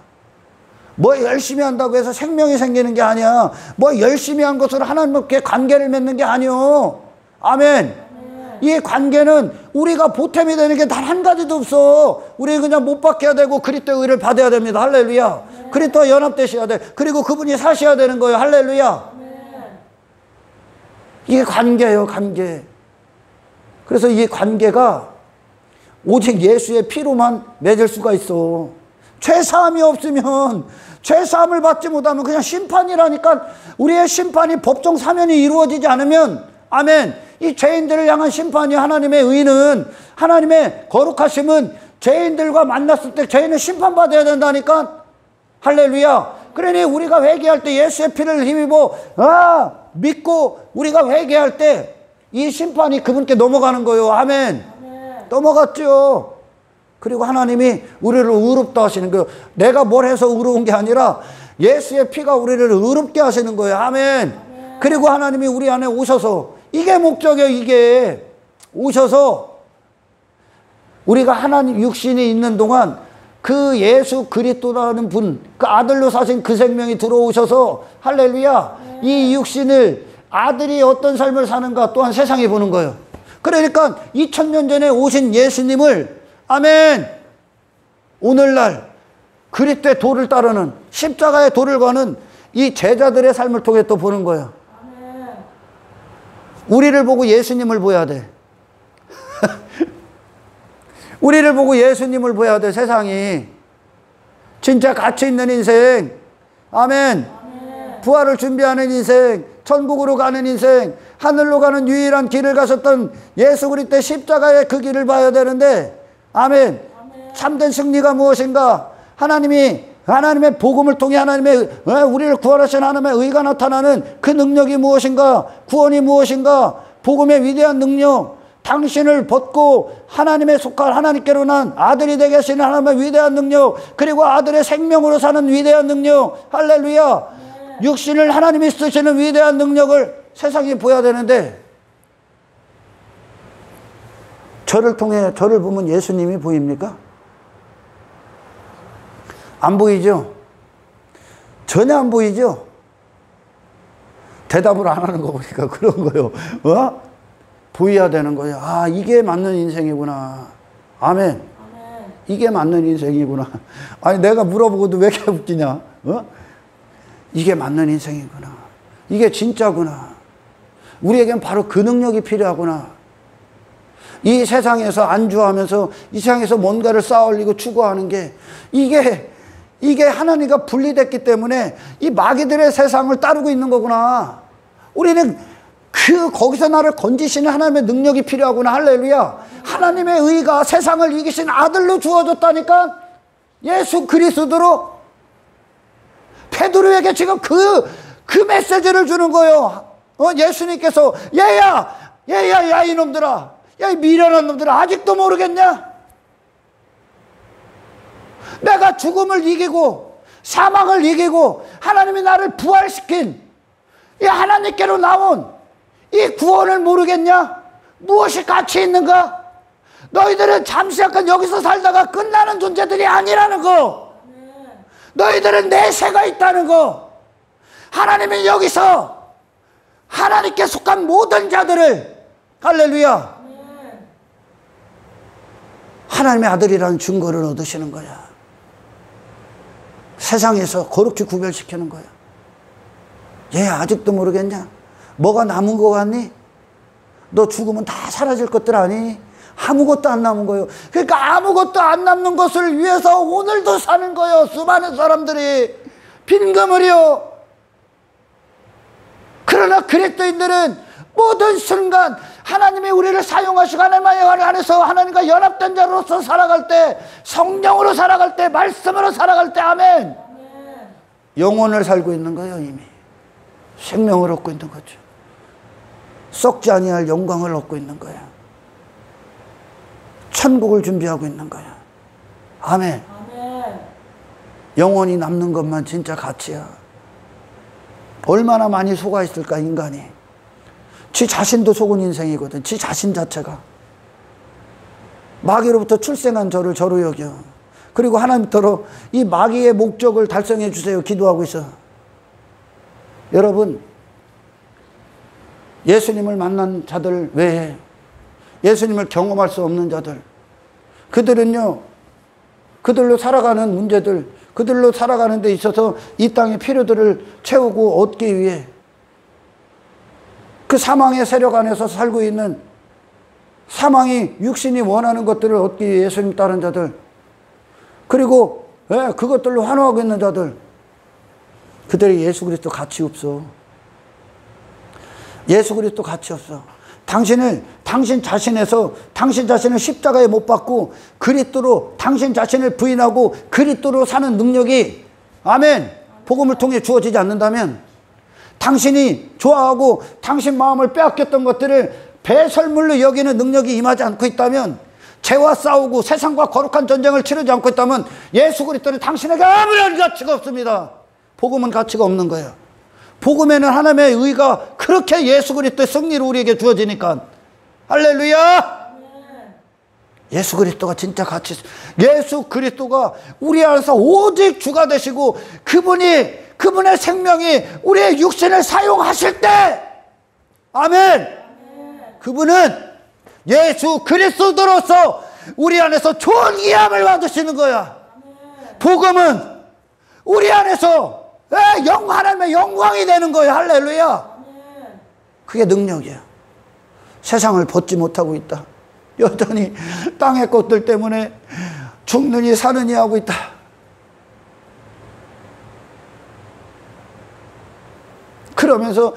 뭐 열심히 한다고 해서 생명이 생기는 게 아니야. 뭐 열심히 한 것으로 하나님께 관계를 맺는 게 아니요. 아멘. 이 관계는 우리가 보탬이 되는 게 단 한 가지도 없어. 우리 그냥 못 박혀야 되고 그리스도의 의를 받아야 됩니다. 할렐루야. 그리스도와 연합되셔야 돼. 그리고 그분이 사셔야 되는 거예요. 할렐루야. 이게 관계예요, 관계. 그래서 이 관계가 오직 예수의 피로만 맺을 수가 있어. 죄사함이 없으면, 죄사함을 받지 못하면 그냥 심판이라니까. 우리의 심판이, 법정 사면이 이루어지지 않으면, 아멘, 이 죄인들을 향한 심판이, 하나님의 의는, 하나님의 거룩하심은 죄인들과 만났을 때 죄인은 심판받아야 된다니까. 할렐루야. 그러니 우리가 회개할 때 예수의 피를 힘입어 믿고 우리가 회개할 때 이 심판이 그분께 넘어가는 거예요. 아멘. 넘어갔죠. 그리고 하나님이 우리를 의롭다 하시는 거예요. 내가 뭘 해서 의로운 게 아니라 예수의 피가 우리를 의롭게 하시는 거예요. 아멘. 그리고 하나님이 우리 안에 오셔서, 이게 목적이에요. 이게 오셔서 우리가 하나님 육신이 있는 동안 그 예수 그리스도라는 분, 그 아들로 사신 그 생명이 들어오셔서, 할렐루야, 이 육신을, 아들이 어떤 삶을 사는가 또한 세상이 보는 거예요. 그러니까 2000년 전에 오신 예수님을, 아멘, 오늘날 그리스도의 도를 따르는, 십자가의 도를 거는 이 제자들의 삶을 통해 또 보는 거예요. 우리를 보고 예수님을 보여야 돼. 우리를 보고 예수님을 보여야 돼. 세상이 진짜 가치 있는 인생, 아멘, 부활을 준비하는 인생, 천국으로 가는 인생, 하늘로 가는 유일한 길을 가셨던 예수 그리스도의 십자가의 그 길을 봐야 되는데, 아멘, 참된 승리가 무엇인가? 하나님의 복음을 통해 우리를 구원하신 하나님의 의가 나타나는 그 능력이 무엇인가? 구원이 무엇인가? 복음의 위대한 능력, 당신을 벗고 하나님의 속한 하나님께로 난 아들이 되게 하시는 하나님의 위대한 능력, 그리고 아들의 생명으로 사는 위대한 능력, 할렐루야. 육신을 하나님이 쓰시는 위대한 능력을 세상에 보여야 되는데, 저를 통해, 저를 보면 예수님이 보입니까? 안 보이죠? 전혀 안 보이죠? 대답을 안 하는 거 보니까 그런 거요. 보여야 되는 거예요. 아, 이게 맞는 인생이구나. 아멘. 이게 맞는 인생이구나. 아니, 내가 물어보고도 왜 이렇게 웃기냐? 이게 맞는 인생이구나. 이게 진짜구나. 우리에겐 바로 그 능력이 필요하구나. 이 세상에서 안주하면서 이 세상에서 뭔가를 쌓아올리고 추구하는 게, 이게 하나님과 분리됐기 때문에 이 마귀들의 세상을 따르고 있는 거구나. 우리는 거기서 나를 건지시는 하나님의 능력이 필요하구나. 할렐루야. 하나님의 의가 세상을 이기신 아들로 주어졌다니까. 예수 그리스도로. 베드로에게 지금 그 메시지를 주는 거예요. 예수님께서 얘야 이놈들아, 야 이 미련한 놈들아, 아직도 모르겠냐? 내가 죽음을 이기고 사망을 이기고 하나님이 나를 부활시킨 이 하나님께로 나온 이 구원을 모르겠냐? 무엇이 가치 있는가? 너희들은 잠시 잠깐 여기서 살다가 끝나는 존재들이 아니라는 거. 너희들은 내세가 있다는 거. 하나님이 여기서 하나님께 속한 모든 자들을, 할렐루야, 하나님의 아들이라는 증거를 얻으시는 거야. 세상에서 거룩히 구별시키는 거야. 얘 아직도 모르겠냐? 뭐가 남은 거 같니? 너 죽으면 다 사라질 것들 아니니? 아무것도 안 남은 거예요. 그러니까 아무것도 안 남는 것을 위해서 오늘도 사는 거예요. 수많은 사람들이 빈금을요. 그러나 그리스도인들은 모든 순간 하나님이 우리를 사용하시고 하나님의 안에서 하나님과 연합된 자로서 살아갈 때, 성령으로 살아갈 때, 말씀으로 살아갈 때, 아멘. 영혼을 살고 있는 거예요. 이미 생명을 얻고 있는 거죠. 썩지 아니할 영광을 얻고 있는 거야. 천국을 준비하고 있는 거야. 아멘. 영원히 남는 것만 진짜 가치야. 얼마나 많이 속아 있을까 인간이. 지 자신도 속은 인생이거든. 지 자신 자체가. 마귀로부터 출생한 저를 저로 여겨. 그리고 하나님께로 이 마귀의 목적을 달성해 주세요. 기도하고 있어. 여러분, 예수님을 만난 자들 외에 예수님을 경험할 수 없는 자들, 그들은요, 그들로 살아가는 문제들, 그들로 살아가는 데 있어서 이 땅의 필요들을 채우고 얻기 위해 그 사망의 세력 안에서 살고 있는, 사망이 육신이 원하는 것들을 얻기 위해 예수님 따른 자들, 그리고 그것들로 환호하고 있는 자들, 그들이 예수 그리스도 가치 없어. 예수 그리스도 가치 없어. 당신 자신을 십자가에 못 박고 그리스도로 당신 자신을 부인하고 그리스도로 사는 능력이, 아멘, 복음을 통해 주어지지 않는다면, 당신이 좋아하고 당신 마음을 빼앗겼던 것들을 배설물로 여기는 능력이 임하지 않고 있다면, 죄와 싸우고 세상과 거룩한 전쟁을 치르지 않고 있다면 예수 그리스도는 당신에게 아무런 가치가 없습니다. 복음은 가치가 없는 거예요. 복음에는 하나님의 의가 그렇게 예수 그리스도의 승리로 우리에게 주어지니까, 할렐루야. 예수 그리스도가 진짜 가치, 예수 그리스도가 우리 안에서 오직 주가 되시고 그분의 생명이 우리의 육신을 사용하실 때, 아멘, 그분은 예수 그리스도로서 우리 안에서 존귀함을 받으시는 거야. 복음은 우리 안에서 하나님의 영광이 되는 거예요. 할렐루야. 그게 능력이야. 세상을 벗지 못하고 있다. 여전히 땅의 것들 때문에 죽느니 사느니 하고 있다. 그러면서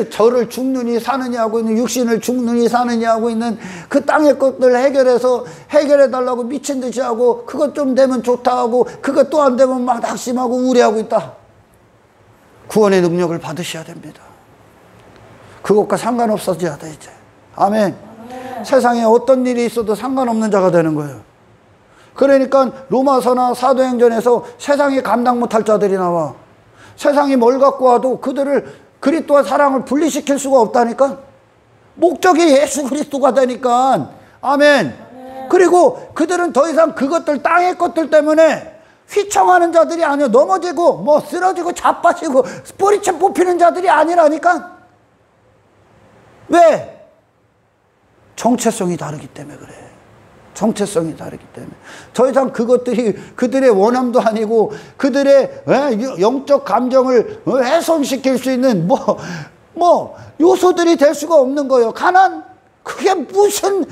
저를 죽느니 사느니 하고 있는, 육신을 죽느니 사느니 하고 있는 그 땅의 것들을 해결해 달라고 미친 듯이 하고, 그것 좀 되면 좋다 하고, 그것 또 안 되면 막 낙심하고 우려하고 있다. 구원의 능력을 받으셔야 됩니다. 그것과 상관없어져야 돼, 이제. 아멘. 세상에 어떤 일이 있어도 상관없는 자가 되는 거예요. 그러니까 로마서나 사도행전에서 세상이 감당 못할 자들이 나와. 세상이 뭘 갖고 와도 그들을 그리스도와 사랑을 분리시킬 수가 없다니까. 목적이 예수 그리스도가 되니까. 아멘. 그리고 그들은 더 이상 그것들, 땅의 것들 때문에 휘청하는 자들이 아니야. 넘어지고 뭐 쓰러지고 자빠지고 뿌리채 뽑히는 자들이 아니라니까. 왜? 정체성이 다르기 때문에 그래. 정체성이 다르기 때문에. 더 이상 그것들이 그들의 원함도 아니고 그들의 영적 감정을 훼손시킬 수 있는 요소들이 될 수가 없는 거예요. 가난? 그게 무슨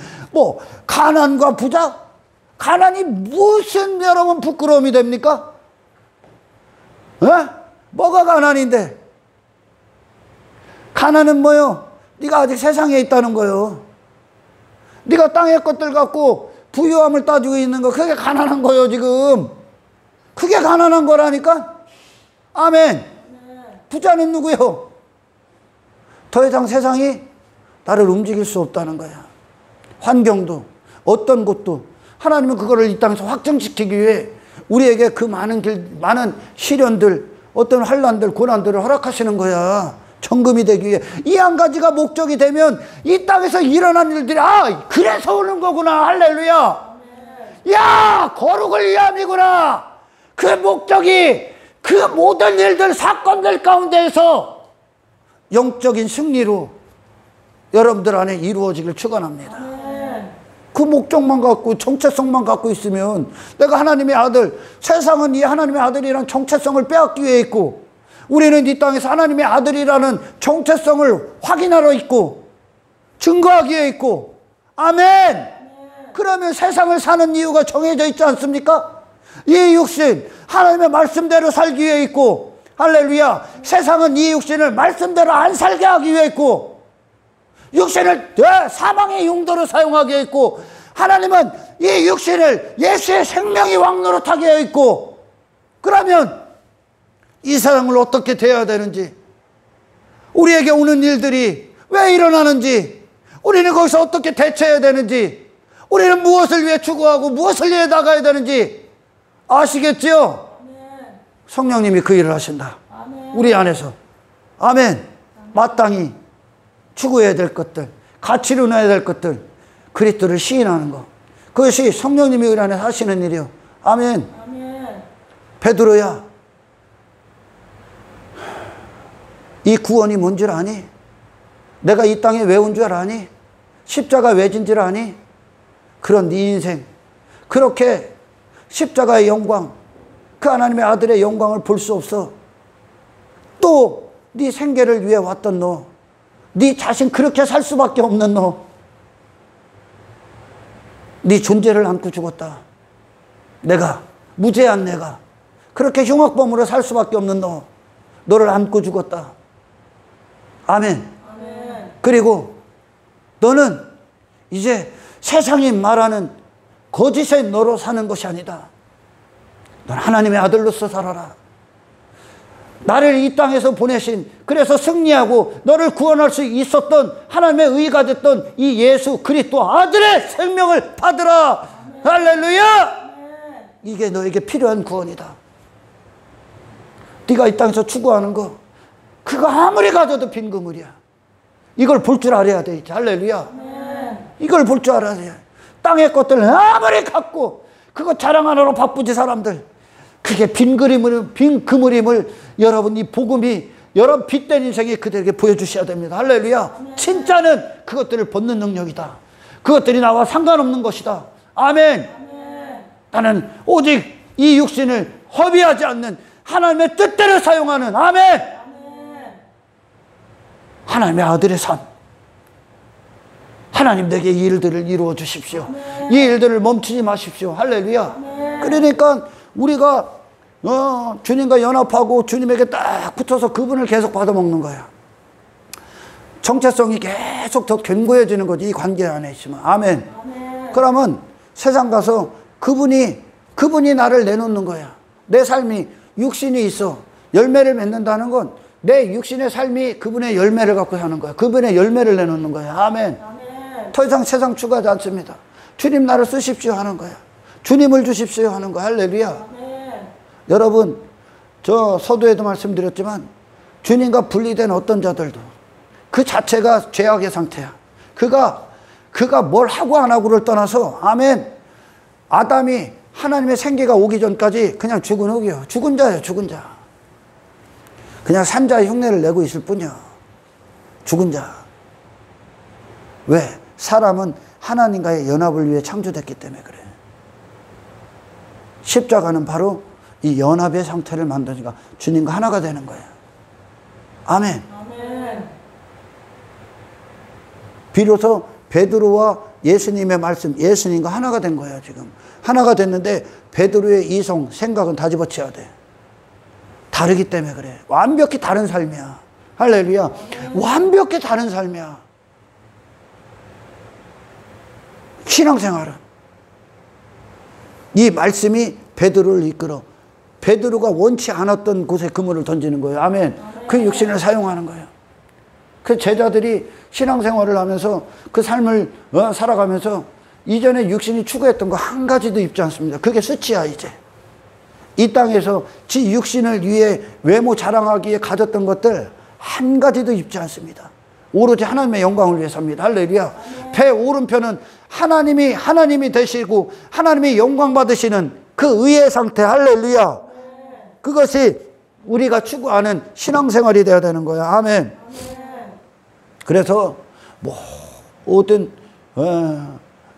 가난과 부자? 가난이 무슨 여러분 부끄러움이 됩니까? 뭐가 가난인데? 가난은 뭐요? 네가 아직 세상에 있다는 거예요. 네가 땅의 것들 갖고 부유함을 따지고 있는 거, 그게 가난한 거예요 지금. 그게 가난한 거라니까. 아멘. 부자는 누구요? 더 이상 세상이 나를 움직일 수 없다는 거야. 환경도 어떤 곳도 하나님은 그거를 이 땅에서 확정시키기 위해 우리에게 그 많은 시련들, 어떤 환난들, 고난들을 허락하시는 거야. 정금이 되기 위해. 이 한 가지가 목적이 되면 이 땅에서 일어난 일들이 그래서 오는 거구나. 할렐루야. 야, 거룩을 위함이구나. 그 목적이 그 모든 일들, 사건들 가운데에서 영적인 승리로 여러분들 안에 이루어지길 축원합니다. 그 목적만 갖고 정체성만 갖고 있으면 내가 하나님의 아들, 세상은 이 하나님의 아들이란 정체성을 빼앗기 위해 있고 우리는 이 땅에서 하나님의 아들이라는 정체성을 확인하러 있고 증거하기 위해 있고. 아멘. 그러면 세상을 사는 이유가 정해져 있지 않습니까? 이 육신 하나님의 말씀대로 살기 위해 있고, 할렐루야, 세상은 이 육신을 말씀대로 안 살게 하기 위해 있고 육신을 사망의 용도로 사용하게 했고, 하나님은 이 육신을 예수의 생명의 왕노릇하게 하여 있고. 그러면 이 세상을 어떻게 대해야 되는지, 우리에게 오는 일들이 왜 일어나는지, 우리는 거기서 어떻게 대처해야 되는지, 우리는 무엇을 위해 추구하고 무엇을 위해 나가야 되는지 아시겠지요? 성령님이 그 일을 하신다. 우리 안에서. 아멘. 마땅히 추구해야 될 것들, 가치로 놔야 될 것들, 그리스도를 시인하는 것, 그것이 성령님이 우리 안에 하시는 일이요. 아멘. 베드로야, 이 구원이 뭔 줄 아니? 내가 이 땅에 왜 온 줄 아니? 십자가 왜 진 줄 아니? 그런 네 인생, 그렇게 십자가의 영광, 그 하나님의 아들의 영광을 볼 수 없어. 또 네 생계를 위해 왔던 너, 네 자신 그렇게 살 수밖에 없는 너, 네 존재를 안고 죽었다. 내가, 무죄한 내가 그렇게 흉악범으로 살 수밖에 없는 너, 너를 안고 죽었다. 아멘. 그리고 너는 이제 세상이 말하는 거짓의 너로 사는 것이 아니다. 넌 하나님의 아들로서 살아라. 나를 이 땅에서 보내신, 그래서 승리하고 너를 구원할 수 있었던 하나님의 의가 됐던 이 예수 그리스도 아들의 생명을 받으라. 할렐루야. 이게 너에게 필요한 구원이다. 네가 이 땅에서 추구하는 거, 그거 아무리 가져도 빈 그물이야. 이걸 볼 줄 알아야 돼. 할렐루야. 이걸 볼 줄 알아야 돼. 땅의 것들 아무리 갖고 그거 자랑하느라 바쁘지 사람들. 그게 빈 그물임을 여러분, 이 복음이 여러분 빛된 인생에 그들에게 보여주셔야 됩니다. 할렐루야. 진짜는 그것들을 벗는 능력이다. 그것들이 나와 상관없는 것이다. 아멘. 나는 오직 이 육신을 허비하지 않는 하나님의 뜻대로 사용하는, 아멘, 하나님의 아들의 삶. 하나님 내게 이 일들을 이루어 주십시오. 이 일들을 멈추지 마십시오. 할렐루야. 그러니까 우리가 주님과 연합하고 주님에게 딱 붙어서 그분을 계속 받아먹는 거야. 정체성이 계속 더 견고해지는 거지, 이 관계 안에 있으면. 아멘. 그러면 세상 가서 그분이 나를 내놓는 거야. 내 삶이 육신이 있어 열매를 맺는다는 건 내 육신의 삶이 그분의 열매를 갖고 사는 거야. 그분의 열매를 내놓는 거야. 아멘. 더 이상 세상 추구하지 않습니다. 주님 나를 쓰십시오 하는 거야. 주님을 주십시오 하는 거야. 할렐루야. 네. 여러분, 저 서두에도 말씀드렸지만 주님과 분리된 어떤 자들도 그 자체가 죄악의 상태야. 그가 뭘 하고 안 하고를 떠나서, 아멘, 아담이 하나님의 생기가 오기 전까지 그냥 죽은 흙이요. 죽은 자예요. 죽은 자. 그냥 산자의 흉내를 내고 있을 뿐이야. 죽은 자. 왜? 사람은 하나님과의 연합을 위해 창조됐기 때문에 그래. 십자가는 바로 이 연합의 상태를 만드니까 주님과 하나가 되는 거예요. 아멘. 아멘. 비로소 베드로와 예수님의 말씀, 예수님과 하나가 된 거예요. 지금 하나가 됐는데 베드로의 이성, 생각은 다 집어치워야 돼. 다르기 때문에 그래. 완벽히 다른 삶이야. 할렐루야. 완벽히 다른 삶이야. 신앙생활은 이 말씀이 베드로를 이끌어 베드로가 원치 않았던 곳에 그물을 던지는 거예요. 아멘. 그 육신을 사용하는 거예요. 그 제자들이 신앙생활을 하면서 그 삶을 살아가면서 이전에 육신이 추구했던 거 한 가지도 입지 않습니다. 그게 수치야. 이제 이 땅에서 지 육신을 위해 외모 자랑하기에 가졌던 것들 한 가지도 입지 않습니다. 오로지 하나님의 영광을 위해 삽니다. 할렐루야. 배 오른편은 하나님이 되시고 하나님의 영광 받으시는 그 의의 상태. 할렐루야. 그것이 우리가 추구하는 신앙생활이 되어야 되는 거야. 아멘. 그래서 모든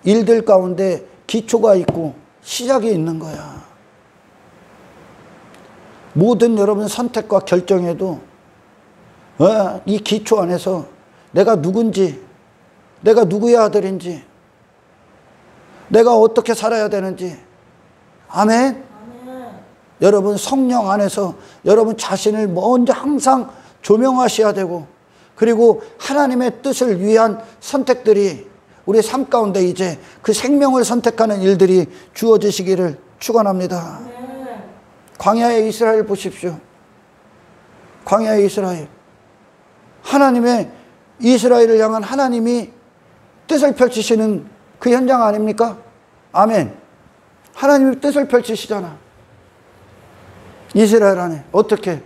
일들 가운데 기초가 있고 시작이 있는 거야. 모든 여러분 선택과 결정에도 이 기초 안에서 내가 누군지, 내가 누구의 아들인지, 내가 어떻게 살아야 되는지. 아멘. 여러분 성령 안에서 여러분 자신을 먼저 항상 조명하셔야 되고, 그리고 하나님의 뜻을 위한 선택들이 우리 삶 가운데 이제 그 생명을 선택하는 일들이 주어지시기를 축원합니다. 광야의 이스라엘 보십시오. 광야의 이스라엘. 하나님의 이스라엘을 향한 하나님이 뜻을 펼치시는 그 현장 아닙니까? 아멘. 하나님이 뜻을 펼치시잖아. 이스라엘 안에. 어떻게?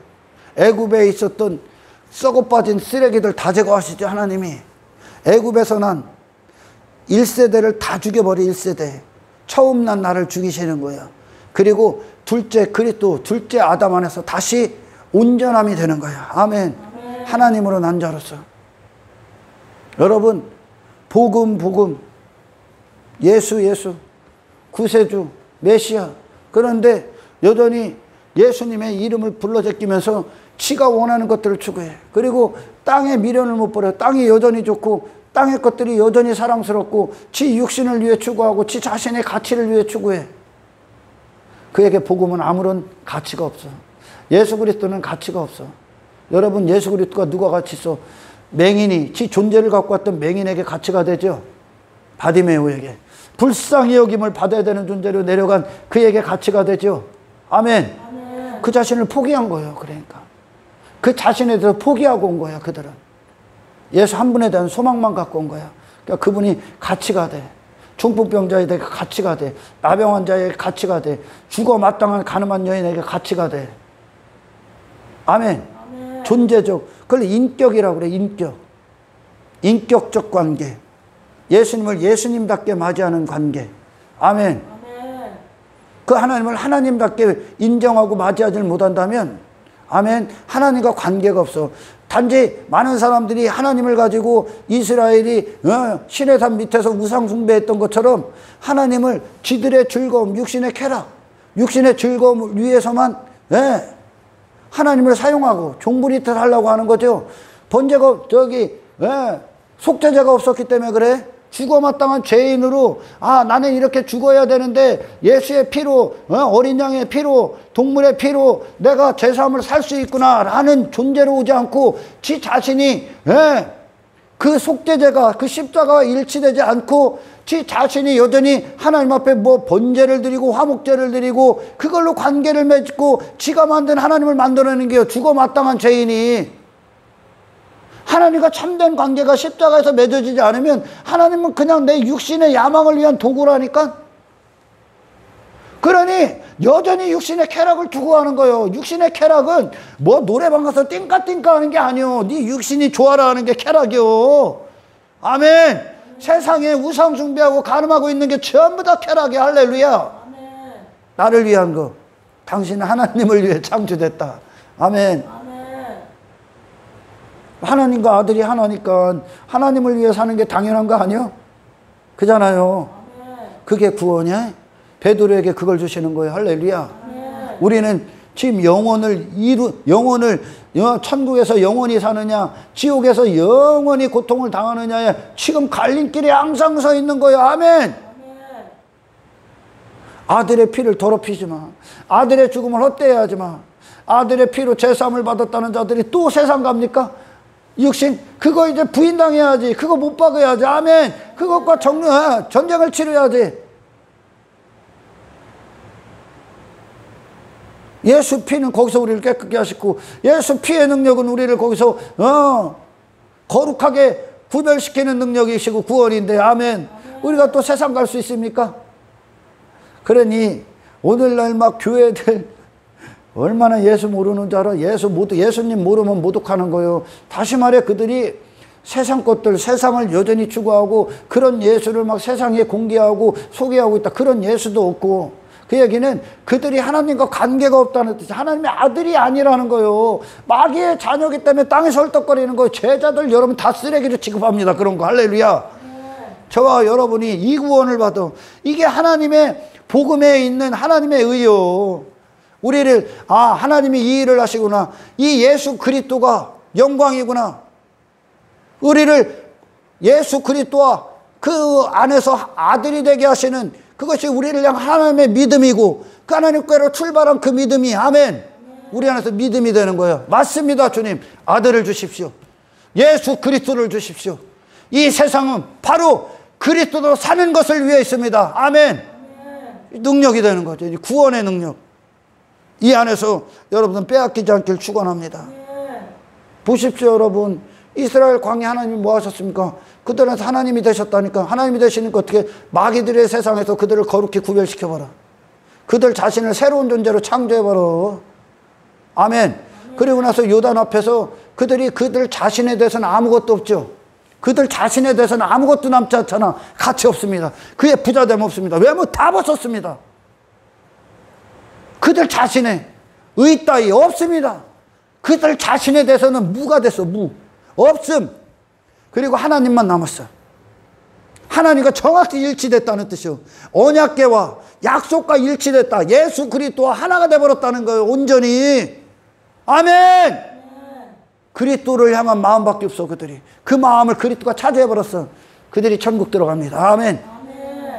애굽에 있었던 썩어 빠진 쓰레기들 다 제거하시죠. 하나님이. 애굽에서 난 1세대를 다 죽여버린 1세대. 처음 난 나를 죽이시는 거야. 그리고 둘째 그리스도, 둘째 아담 안에서 다시 온전함이 되는 거야. 아멘. 하나님으로 난 자로서. 여러분, 복음, 예수, 구세주, 메시아. 그런데 여전히 예수님의 이름을 불러 제끼면서 지가 원하는 것들을 추구해. 그리고 땅의 미련을 못 버려. 땅이 여전히 좋고 땅의 것들이 여전히 사랑스럽고 지 육신을 위해 추구하고 지 자신의 가치를 위해 추구해. 그에게 복음은 아무런 가치가 없어. 예수 그리스도는 가치가 없어. 여러분, 예수 그리스도가 누가 가치 있어? 맹인이 지 존재를 갖고 왔던 맹인에게 가치가 되죠. 바디메오에게 불쌍히 여김을 받아야 되는 존재로 내려간 그에게 가치가 되죠. 아멘. 그 자신을 포기한 거예요. 그러니까 그 자신에 대해서 포기하고 온 거야. 그들은 예수 한 분에 대한 소망만 갖고 온 거야. 그러니까 그분이 가치가 돼. 중풍병자에게 가치가 돼. 나병 환자에게 가치가 돼. 죽어 마땅한 가늠한 여인에게 가치가 돼. 아멘. 존재적, 그걸 인격이라고 그래. 인격적 관계. 예수님을 예수님답게 맞이하는 관계. 아멘. 그 하나님을 하나님답게 인정하고 맞이하지 못한다면, 아멘, 하나님과 관계가 없어. 단지 많은 사람들이 하나님을 가지고 이스라엘이 신의 산 밑에서 우상 숭배했던 것처럼 하나님을 지들의 즐거움, 육신의 쾌락, 육신의 즐거움을 위해서만 하나님을 사용하고 종부리듯 하려고 하는 거죠. 번제가 속죄제가 없었기 때문에 그래. 죽어 마땅한 죄인으로 나는 이렇게 죽어야 되는데 예수의 피로, 어린 양의 피로, 동물의 피로 내가 죄사함을 살 수 있구나 라는 존재로 오지 않고 지 자신이 그 속죄제가, 그 십자가와 일치되지 않고 지 자신이 여전히 하나님 앞에 번제를 드리고 화목제를 드리고 그걸로 관계를 맺고 지가 만든 하나님을 만들어내는 게 죽어 마땅한 죄인이 하나님과 참된 관계가 십자가에서 맺어지지 않으면 하나님은 그냥 내 육신의 야망을 위한 도구라니까. 그러니 여전히 육신의 쾌락을 추구하는 거예요. 육신의 쾌락은 뭐 노래방 가서 띵까띵까 하는 게 아니요. 네 육신이 좋아라 하는 게 쾌락이요. 아멘. 세상에 우상 숭배하고 간음하고 있는 게 전부 다 쾌락이야. 할렐루야. 아멘. 나를 위한 거. 당신은 하나님을 위해 창조됐다. 아멘. 아멘. 하나님과 아들이 하나니까 하나님을 위해 사는 게 당연한 거 아니요? 그잖아요. 아멘. 그게 구원이야. 베드로에게 그걸 주시는 거예요. 할렐루야. 아멘. 우리는 지금 영혼을 천국에서 영원히 사느냐, 지옥에서 영원히 고통을 당하느냐에 지금 갈림길에 항상 서 있는 거예요. 아멘. 아멘. 아들의 피를 더럽히지 마. 아들의 죽음을 헛되이 하지 마. 아들의 피로 제사함을 받았다는 자들이 또 세상 갑니까? 육신 그거 이제 부인당해야지. 그거 못 박아야지. 아멘. 그것과 전쟁을 치러야지. 예수 피는 거기서 우리를 깨끗게 하시고, 예수 피의 능력은 우리를 거기서 거룩하게 구별시키는 능력이시고 구원인데, 아멘. 우리가 또 세상 갈 수 있습니까? 그러니 오늘날 막 교회들 얼마나 예수 모르는 줄 알아? 예수님 모르면 모독하는 거예요. 다시 말해 그들이 세상 것들, 세상을 여전히 추구하고 그런 예수를 막 세상에 공개하고 소개하고 있다. 그런 예수도 없고, 그 얘기는 그들이 하나님과 관계가 없다는 뜻이, 하나님의 아들이 아니라는 거예요. 마귀의 자녀이기 때문에 땅에서 헐떡거리는 거예요. 제자들 여러분 다 쓰레기로 취급합니다. 그런 거. 할렐루야. 저와 여러분이 이 구원을 받아, 이게 하나님의 복음에 있는 하나님의 의요. 우리를 하나님이 이 일을 하시구나, 이 예수 그리스도가 영광이구나, 우리를 예수 그리스도와 그 안에서 아들이 되게 하시는 그것이 우리를 향한 하나님의 믿음이고, 그 하나님께로 출발한 그 믿음이, 아멘, 우리 안에서 믿음이 되는 거예요. 맞습니다. 주님, 아들을 주십시오. 예수 그리스도를 주십시오. 이 세상은 바로 그리스도로 사는 것을 위해 있습니다. 아멘. 능력이 되는 거죠. 구원의 능력. 이 안에서 여러분은 빼앗기지 않길 축원합니다. 보십시오. 여러분, 이스라엘 광야 하나님이 뭐 하셨습니까? 그들한테 하나님이 되셨다니까. 하나님이 되시니까 어떻게 마귀들의 세상에서 그들을 거룩히 구별시켜봐라. 그들 자신을 새로운 존재로 창조해봐라. 아멘. 그리고 나서 요단 앞에서 그들 자신에 대해서는 아무것도 없죠. 그들 자신에 대해서는 아무것도 남지 않잖아. 가치 없습니다. 그의 부자됨 없습니다. 외모 다 벗었습니다. 그들 자신의 의 따위 없습니다. 그들 자신에 대해서는 무가 됐어. 무. 없음. 그리고 하나님만 남았어. 하나님과 정확히 일치됐다는 뜻이요. 언약궤와 약속과 일치됐다. 예수 그리스도와 하나가 되어버렸다는 거예요. 온전히. 아멘. 그리스도를 향한 마음밖에 없어. 그들이 그 마음을 그리스도가 차지해버렸어. 그들이 천국 들어갑니다. 아멘.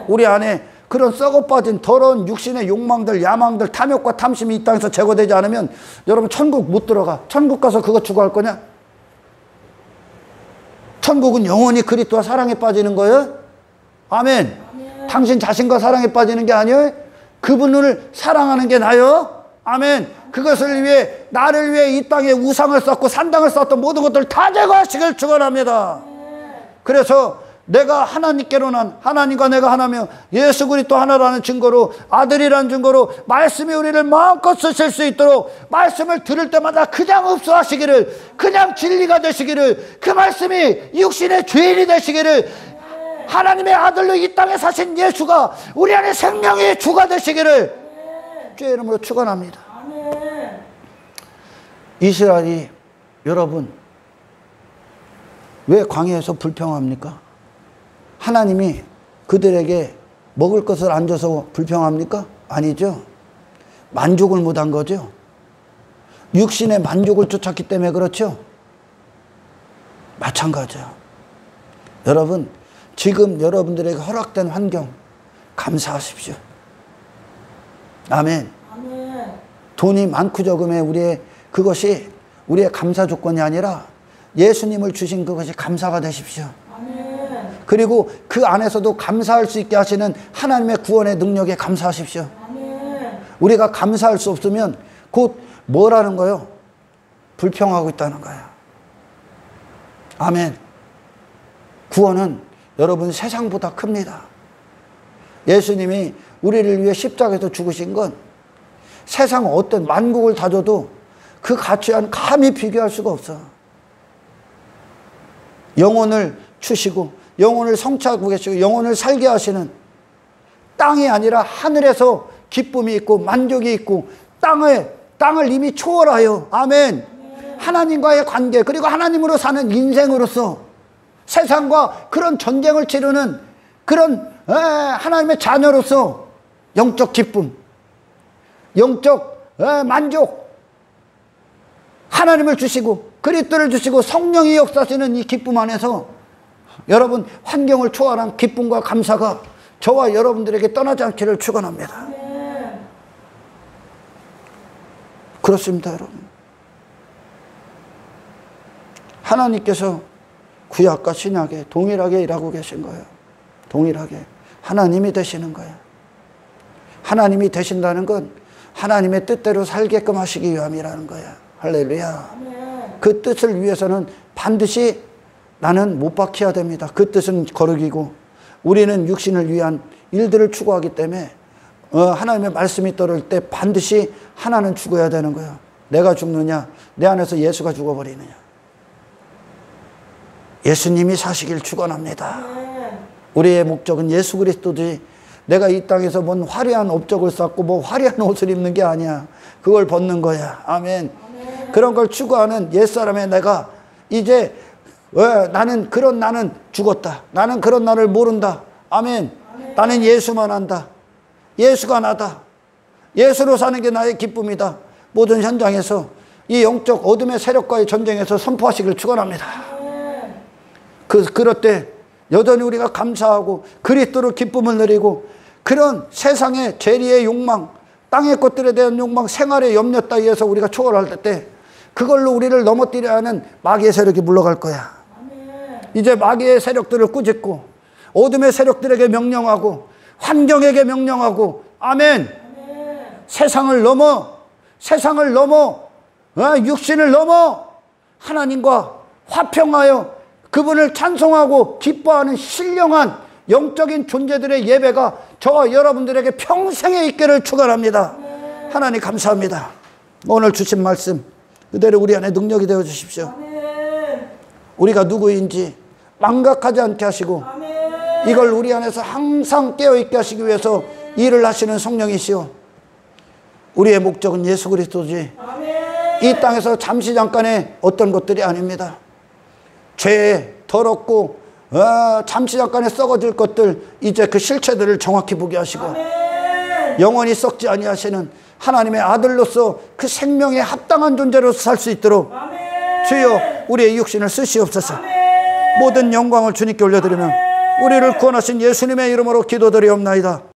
우리 안에 그런 썩어빠진 더러운 육신의 욕망들, 야망들, 탐욕과 탐심이 이 땅에서 제거되지 않으면 여러분 천국 못 들어가. 천국 가서 그거 추구할 거냐? 천국은 영원히 그리스도와 사랑에 빠지는 거예요. 아멘. 당신 자신과 사랑에 빠지는 게 아니에요. 그분을 사랑하는 게 나요. 아멘. 그것을 위해, 나를 위해 이 땅에 우상을 쌓고 산당을 쌓았던 모든 것들 다 제거하시길 축원합니다. 그래서 내가 하나님께로 난, 하나님과 내가 하나며 예수 그리스도 하나라는 증거로, 아들이라는 증거로 말씀이 우리를 마음껏 쓰실 수 있도록, 말씀을 들을 때마다 그냥 흡수하시기를, 그냥 진리가 되시기를, 그 말씀이 육신의 주인이 되시기를, 하나님의 아들로 이 땅에 사신 예수가 우리 안에 생명의 주가 되시기를 주의 이름으로 축원합니다. 이스라엘이 여러분 왜 광야에서 불평합니까? 하나님이 그들에게 먹을 것을 안 줘서 불평합니까? 아니죠. 만족을 못한 거죠. 육신의 만족을 쫓았기 때문에 그렇죠. 마찬가지야. 여러분, 지금 여러분들에게 허락된 환경 감사하십시오. 아멘. 돈이 많고 적음에 그것이 우리의 감사 조건이 아니라 예수님을 주신 그것이 감사가 되십시오. 그리고 그 안에서도 감사할 수 있게 하시는 하나님의 구원의 능력에 감사하십시오. 우리가 감사할 수 없으면 곧 뭐라는 거요? 불평하고 있다는 거야. 아멘. 구원은 여러분 세상보다 큽니다. 예수님이 우리를 위해 십자가에서 죽으신 건 세상 어떤 만국을 다 줘도 그 가치와는 감히 비교할 수가 없어. 영혼을 주시고 영혼을 성취하고 계시고 영혼을 살게 하시는, 땅이 아니라 하늘에서 기쁨이 있고 만족이 있고 땅을 이미 초월하여, 아멘, 하나님과의 관계, 그리고 하나님으로 사는 인생으로서 세상과 그런 전쟁을 치르는 그런 하나님의 자녀로서 영적 기쁨, 영적 만족, 하나님을 주시고 그리스도를 주시고 성령이 역사하시는 이 기쁨 안에서 여러분 환경을 초월한 기쁨과 감사가 저와 여러분들에게 떠나지 않기를 축원합니다. 그렇습니다, 여러분. 하나님께서 구약과 신약에 동일하게 일하고 계신 거예요. 동일하게 하나님이 되시는 거예요. 하나님이 되신다는 건 하나님의 뜻대로 살게끔 하시기 위함이라는 거예요. 할렐루야. 그 뜻을 위해서는 반드시 나는 못 박혀야 됩니다. 그 뜻은 거룩이고 우리는 육신을 위한 일들을 추구하기 때문에 하나님의 말씀이 떨어질 때 반드시 하나는 죽어야 되는 거예요. 내가 죽느냐, 내 안에서 예수가 죽어버리느냐. 예수님이 사시길 축원합니다. 우리의 목적은 예수 그리스도지 내가 이 땅에서 뭔 화려한 업적을 쌓고 뭐 화려한 옷을 입는 게 아니야. 그걸 벗는 거야. 아멘. 그런 걸 추구하는 옛사람의 내가 이제 나는 죽었다. 나는 그런 나를 모른다. 아멘. 나는 예수만 안다. 예수가 나다. 예수로 사는 게 나의 기쁨이다. 모든 현장에서 이 영적 어둠의 세력과의 전쟁에서 선포하시길 축원합니다. 그럴 때 여전히 우리가 감사하고 그리스도로 기쁨을 누리고 그런 세상의 재리의 욕망, 땅의 것들에 대한 욕망, 생활의 염려 따위에서 우리가 초월할 때 그걸로 우리를 넘어뜨려야 하는 마귀의 세력이 물러갈 거야. 이제 마귀의 세력들을 꾸짖고 어둠의 세력들에게 명령하고 환경에게 명령하고, 아멘. 세상을 넘어 육신을 넘어 하나님과 화평하여 그분을 찬송하고 기뻐하는 신령한 영적인 존재들의 예배가 저와 여러분들에게 평생에 있기를 축원합니다. 하나님 감사합니다. 오늘 주신 말씀 그대로 우리 안에 능력이 되어 주십시오. 우리가 누구인지 망각하지 않게 하시고 이걸 우리 안에서 항상 깨어있게 하시기 위해서 일을 하시는 성령이시오. 우리의 목적은 예수 그리스도지 이 땅에서 잠시 잠깐의 어떤 것들이 아닙니다. 죄, 더럽고 잠시 잠깐에 썩어질 것들, 이제 그 실체들을 정확히 보게 하시고 영원히 썩지 아니하시는 하나님의 아들로서 그 생명에 합당한 존재로서 살 수 있도록 주여 우리의 육신을 쓰시옵소서. 모든 영광을 주님께 올려드리며 우리를 구원하신 예수님의 이름으로 기도드리옵나이다.